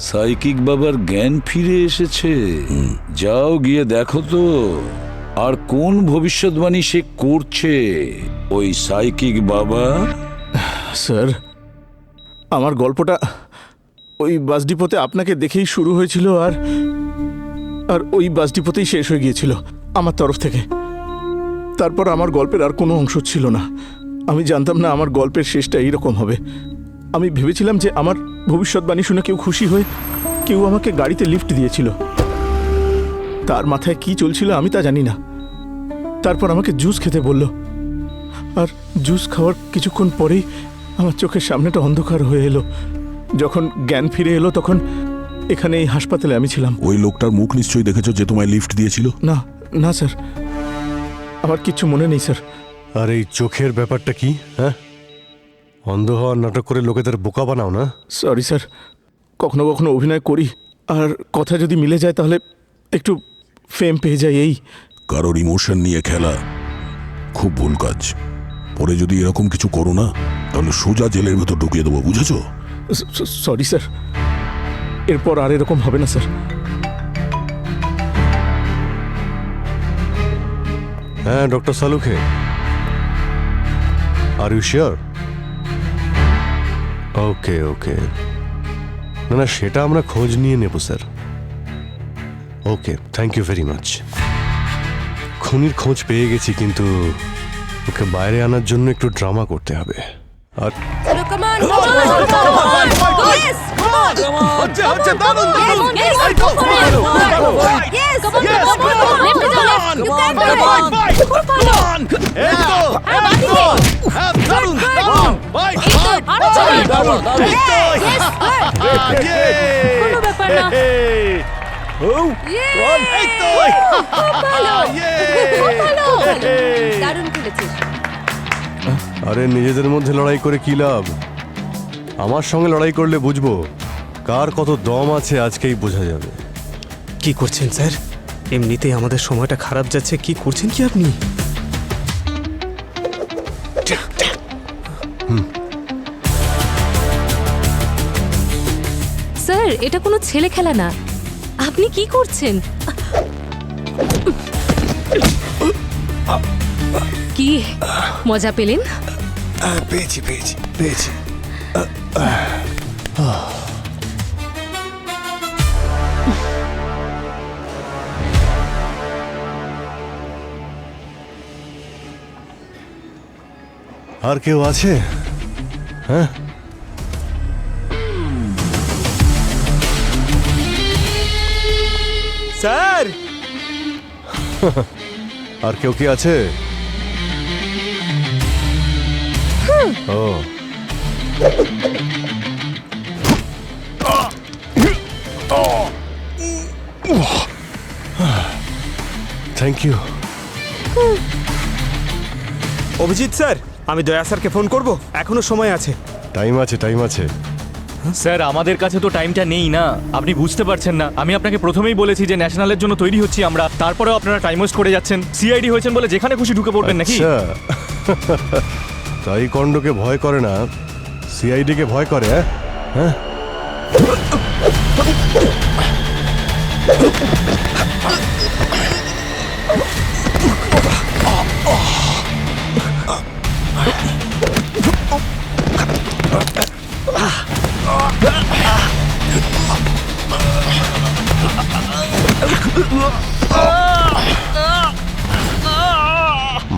সাইকিক বাবার জ্ঞান ফিরে এসেছে। যাও গিয়ে দেখো তো, আর কোন ভবিষ্যৎবাণী সে করছে ওই সাইকিক বাবা। স্যার, আমার গল্পটা ওই বাস ডিপোতে আপনাকে দেখেই শুরু হয়েছিল, আর ওই বাস ডিপোতেই শেষ হয়ে গিয়েছিল আমার তরফ থেকে। তারপর আমার গল্পের আর কোনো অংশ ছিল না। আমি জানতাম না আমার গল্পের শেষটা এইরকম হবে। আমি ভেবেছিলাম যে আমার ভবিষ্যৎবাণী শুনে কেউ খুশি হয়ে কেউ আমাকে গাড়িতে লিফট দিয়েছিল। তার মাথায় কি চলছিল আমি তা জানি না। তারপর আমাকে জুস খেতে বলল, আর জুস খাওয়ার কিছুক্ষণ পরেই আমার চোখের সামনেটা অন্ধকার হয়ে এলো। যখন জ্ঞান ফিরে এলো তখন এখানে এই হাসপাতালে আমি ছিলাম। ওই লোকটার মুখ নিশ্চয়ই দেখেছো যে তোমায় লিফট দিয়েছিল? না না স্যার, আমার কিচ্ছু মনে নেই স্যার। আর এই চোখের ব্যাপারটা কি? হ্যাঁ, অন্ধ হওয়ার নাটক করে লোকেদের বোকা বানাও না? সরি স্যার, কখনো কখনো অভিনয় করি, আর কথা যদি মিলে যায় তাহলে একটু ফেম পেয়ে যায়। এই কারোর ইমোশন নিয়ে খেলা খুব ভুল কাজ। পরে যদি এরকম কিছু করো না, তাহলে সোজা জেলের ভেতর ঢুকিয়ে দেবো, বুঝেছো? সরি স্যার, এরপর আর এরকম হবে না স্যার। হ্যাঁ doctor Salukhe, are you sure? Okay okay, না না, সেটা আমরা খোঁজ নিয়ে নেব sir. Okay, thank you very much. খুনির খোঁজ পেয়ে গেছি, কিন্তু ওকে বাইরে আনার জন্য একটু ড্রামা করতে হবে। আর আরে নিজেদের মধ্যে লড়াই করে কি লাভ? আমার সঙ্গে লড়াই করলে বুঝবো কার কত দম আছে, আজকেই বোঝা যাবে। কি করছেন স্যার? এমনিতেই আমাদের সময়টা খারাপ যাচ্ছে, কি করছেন কি আপনি? স্যার, এটা কোনো ছেলে খেলা না। আপনি কি করছেন? কি মজা পেলেন? পেয়েছি পেয়েছি পেয়েছি। আর কেউ আছে? হ্যাঁ, স্যার আর কেউ কি আছে? ও, থ্যাংক ইউ। অভিজিৎ স্যার, আমি দয়া স্যারকে ফোন করব, এখনো সময় আছে। টাইম আছে, টাইম আছে। স্যার, আমাদের কাছে তো টাইমটা নেই না, আপনি বুঝতে পারছেন না। আমি আপনাকে প্রথমেই বলেছি যে ন্যাশনালের জন্য তৈরি হচ্ছি আমরা, তারপরেও আপনারা টাইম ওয়েস্ট করে যাচ্ছেন। সিআইডি হয়েছেন বলে যেখানে খুশি ঢুকে পড়বেন নাকি? আচ্ছা, তাই কন্ডকে ভয় করে না, সিআইডি কে ভয় করে? হ্যাঁ,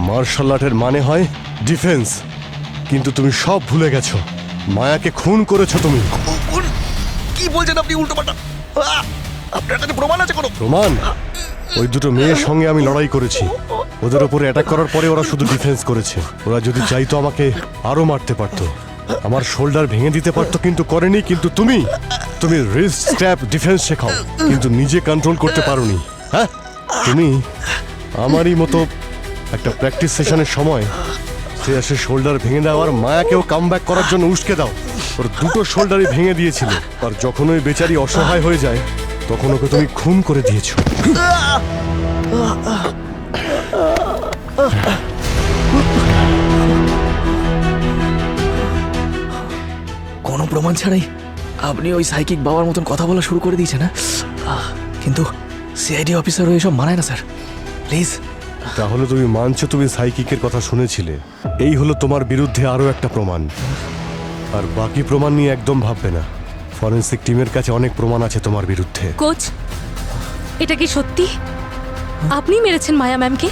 মার্শাল আর্টের মানে হয় ডিফেন্স, কিন্তু তুমি সব ভুলে গেছো। মায়াকে খুন করেছো তুমি। কি বলছেন আপনি উল্টোপাল্টা? আপনার কাছে প্রমাণ আছে কোনো? প্রমাণ? ওই দুটো মেয়ের সঙ্গে আমি লড়াই করেছি। ওদের ওপরে অ্যাটাক করার পরে ওরা শুধু ডিফেন্স করেছে। ওরা যদি চাইতো আমাকে আরো মারতে পারতো, আমার শোল্ডার ভেঙে দিতে পারতো, কিন্তু করেনি। কিন্তু তুমি রিস্ট স্ট্যাপ ডিফেন্স শেখাও, কিন্তু নিজে কন্ট্রোল করতে পারোনি। হ্যাঁ, তুমি আমারই মতো একটা প্র্যাকটিস সেশনের সময় সে এসে শোল্ডার ভেঙে দাও আর মায়াকেও কামব্যাক করার জন্য উস্কে দাও। ওর দুটো শোল্ডারই ভেঙে দিয়েছিল, আর যখন ওই বেচারি অসহায় হয়ে যায় তখন ওকে তুমি খুন করে দিয়েছো। কোনো প্রমাণ ছাড়াই আপনি ওই সাইকিক বাবার মতন কথা বলা শুরু করে দিয়েছেন না? কিন্তু সিআইডি অফিসার হয়ে এসব মানায় না স্যার, প্লিজ। তাহলে তুমি মানছো তুমি সাইকিকের কথা শুনেছিলে? এই হলো তোমার বিরুদ্ধে আরো একটা প্রমাণ। আর বাকি প্রমাণ নিয়ে একদম ভাববে না, ফরেনসিক টিমের কাছে অনেক প্রমাণ আছে তোমার বিরুদ্ধে। কোচ, এটা কি সত্যি? আপনি মেরেছেন মায়া ম্যামকে?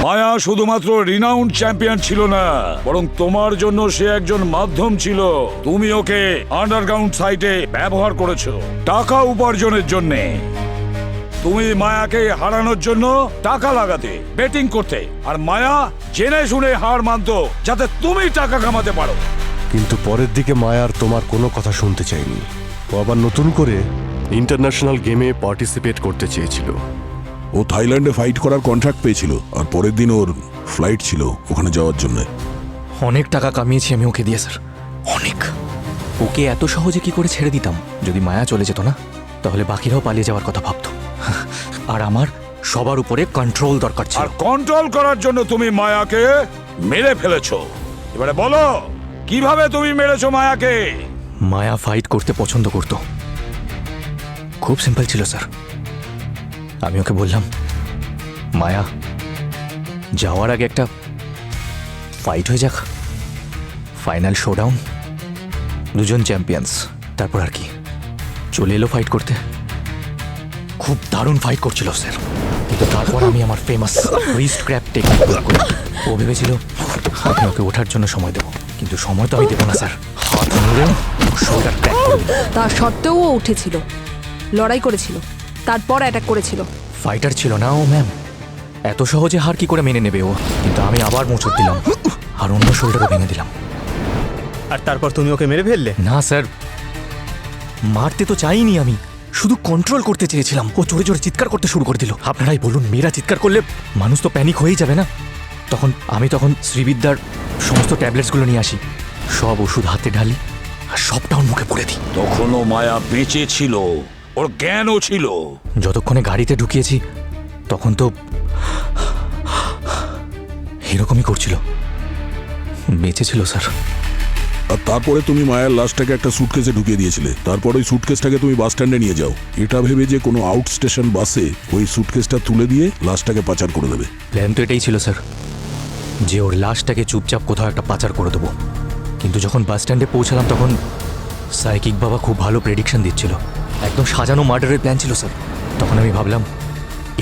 মায়া শুধুমাত্র রিনাউন্ড চ্যাম্পিয়ন ছিল না, বরং তোমার জন্য সে একজন মাধ্যম ছিল। তুমি ওকে আন্ডারগ্রাউন্ড সাইটে ব্যবহার করেছো টাকা উপার্জনের জন্য। তুমি মায়াকে হারানোর জন্য টাকা লাগাতে, বেটিং করতে, আর মায়া জেনে শুনে হার মানতো যাতে তুমি টাকা কামাতে পারো। কিন্তু পরের দিকে মায়ার তোমার কোনো কথা শুনতে চাইনি। ও আবার নতুন করে ইন্টারন্যাশনাল গেমে পার্টিসিপেট করতে চেয়েছিল। ও থাইল্যান্ডে ফাইট করার কন্ট্রাক্ট পেয়েছিল, আর পরের দিন ওর ফ্লাইট ছিল ওখানে যাওয়ার জন্য। অনেক টাকা কামিয়েছি আমি ওকে দিয়ে স্যার, অনেক। ওকে এত সহজে কি করে ছেড়ে দিতাম? যদি মায়া চলে যেত না, তাহলে বাকিরাও পালিয়ে যাওয়ার কথা ভাবতো। আর আমার সবার উপরে কন্ট্রোল দরকার ছিল। আর কন্ট্রোল করার জন্য তুমি মায়াকে মেরে ফেলেছো। এবারে বলো, কিভাবে তুমি মেরেছো মায়াকে? মায়া ফাইট করতে পছন্দ করত, খুব সিম্পল ছিল স্যার। আমি ওকে বললাম, মায়া যাওয়ার আগে একটা ফাইট হয়ে যাক। ফাইনাল শোডাউন, দুজন চ্যাম্পিয়ন্স, তারপর আর কি চলে এলো ফাইট করতে। খুব দারুণ ফাইট করছিল স্যার, কিন্তু তারপর আমি আমার ফেমাস রিস্ট ক্র্যাপ টেকনিক প্রয়োগ করি। ও ভেবেছিল আমি ওকে ওঠার জন্য সময় দেবো, কিন্তু সময় তো আমি দেবো না স্যার। হাত মুড়ে শোল্ডার ক্র্যাক করে দিল। তা সত্ত্বেও ও উঠেছিল, লড়াই করেছিল, তারপর অ্যাটাক করেছিল। ফাইটার ছিল না ও ম্যাম, এত সহজে হার কি করে মেনে নেবে ও? কিন্তু আমি আবার মোচড় দিলাম আর অন্য শোল্ডারও ভেঙে দিলাম। আর তারপর তুমি ওকে মেরে ফেললে? না স্যার, মারতে তো চাইনি, আমি শুধু কন্ট্রোল করতে চেয়েছিলাম। ও জোরে জোরে চিৎকার করতে শুরু করে দিল। আপনারাই বলুন, মেয়েরা চিৎকার করলে মানুষ তো প্যানিক হয়েই যাবে না? আমি তখন শ্রীবিদ্যার সমস্ত ট্যাবলেটসগুলো নিয়ে আসি, সব ওষুধ হাতে ঢালি আর সবটা ওর মুখে পড়ে দিই। তখনও মায়া বেঁচে ছিল, ওর জ্ঞানও ছিল। যতক্ষণে গাড়িতে ঢুকিয়েছি তখন তো এরকমই করছিল, বেঁচে ছিল স্যার। আর তারপরে তুমি মায়ের লাশটাকে একটা সুটকেসে ঢুকিয়ে দিয়েছিলে। তারপর ওই সুটকেসটাকে তুমি বাস স্ট্যান্ডে নিয়ে যাও, এটা ভেবে যে কোনো আউট স্টেশন বাসে ওই সুটকেসটা তুলে দিয়ে লাশটাকে পাচার করে দেবে। প্ল্যান তো এটাই ছিল স্যার, যে ওর লাশটাকে চুপচাপ কোথাও একটা পাচার করে দেবো। কিন্তু যখন বাস স্ট্যান্ডে পৌঁছালাম তখন সাইকিক বাবা খুব ভালো প্রেডিকশন দিচ্ছিল, একদম সাজানো মার্ডারের প্ল্যান ছিল স্যার। তখন আমি ভাবলাম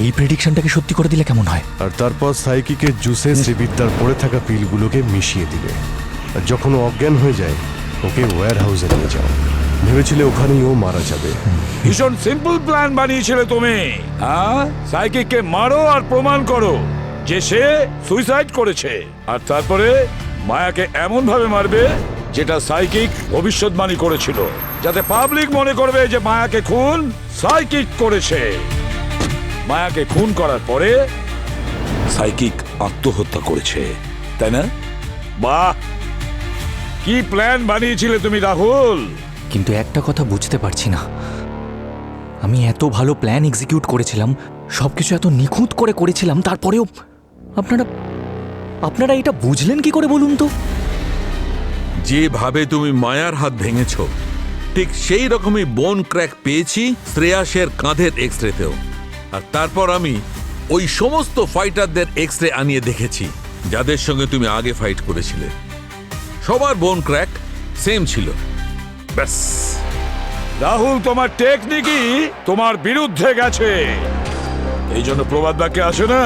এই প্রেডিকশনটাকে সত্যি করে দিলে কেমন হয়। আর তারপর সাইকিকের জুসে শ্রীবিদ্যার পড়ে থাকা পিলগুলোকে মিশিয়ে দিলে। আর যখন ও অজ্ঞান হয়ে যায় ওকে ওয়্যার হাউসে নিয়ে যাও, ভেবেছিলে ওখানেই ও মারা যাবে। ভীষণ সিম্পল প্ল্যান বানিয়েছিলে তুমি। হ্যাঁ, সাইকিককে মারো আর প্রমাণ করো যে সে সুইসাইড করেছে। আর তারপরে মায়াকে এমন ভাবে মারবে যেটা সাইকিক ভবিষ্যৎবাণী করেছিল, যাতে পাবলিক মনে করবে যে মায়াকে খুন সাইকিক করেছে। মায়াকে খুন করার পরে সাইকিক আত্মহত্যা করেছে, তাই না? বাহ, কি প্ল্যান বানিয়েছিলে তুমি রাহুল। কিন্তু একটা কথা বুঝতে পারছি না, আমি এত ভালো প্ল্যান এক্সিকিউট করেছিলাম, সবকিছু এত নিখুঁত করে করেছিলাম, তারপরেও আপনারা এটা বুঝলেন কি করে বলুন তো? যেভাবে তুমি মায়ার হাত ভেঙেছ, ঠিক সেই রকমই বোন ক্র্যাক পেয়েছি শ্রেয়াসের কাঁধের এক্সরেতেও। আর তারপর আমি ওই সমস্ত ফাইটারদের এক্সরে আনিয়ে দেখেছি যাদের সঙ্গে তুমি আগে ফাইট করেছিলে, সবার বোন ক্র্যাক সেম ছিল। ব্যাস, রাহুল, তোমার টেকনিকই তোমার বিরুদ্ধে গেছে। এই জন্য প্রবাদ বাক্যে আসে না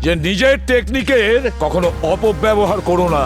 যে নিজের টেকনিকের কখনো অপব্যবহার করো না।